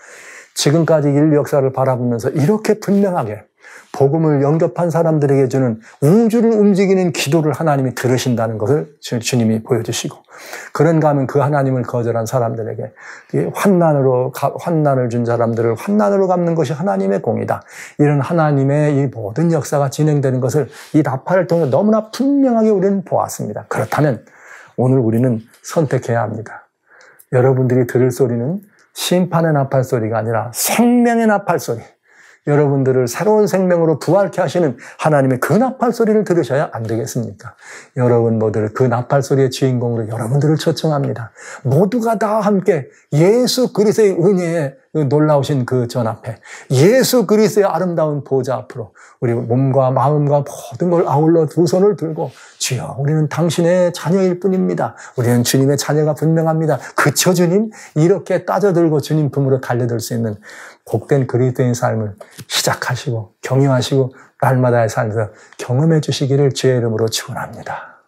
지금까지 인류 역사를 바라보면서 이렇게 분명하게 복음을 영접한 사람들에게 주는 우주를 움직이는 기도를 하나님이 들으신다는 것을 주님이 보여주시고, 그런가 하면 그 하나님을 거절한 사람들에게 환난을 준 사람들을 환난으로 갚는 것이 하나님의 공이다. 이런 하나님의 이 모든 역사가 진행되는 것을 이 나팔을 통해 너무나 분명하게 우리는 보았습니다. 그렇다면 오늘 우리는 선택해야 합니다. 여러분들이 들을 소리는 심판의 나팔 소리가 아니라 생명의 나팔 소리, 여러분들을 새로운 생명으로 부활케 하시는 하나님의 그 나팔 소리를 들으셔야 안 되겠습니까? 여러분 모두를 그 나팔 소리의 주인공으로 여러분들을 초청합니다. 모두가 다 함께 예수 그리스도의 은혜에 놀라우신 그 전 앞에, 예수 그리스도의 아름다운 보좌 앞으로 우리 몸과 마음과 모든 걸 아울러 두 손을 들고, 주여 우리는 당신의 자녀일 뿐입니다. 우리는 주님의 자녀가 분명합니다. 그쵸 주님? 이렇게 따져들고 주님 품으로 달려들 수 있는 복된 그리스도인 삶을 시작하시고 경유하시고 날마다의 삶에서 경험해 주시기를 주의 이름으로 축원합니다.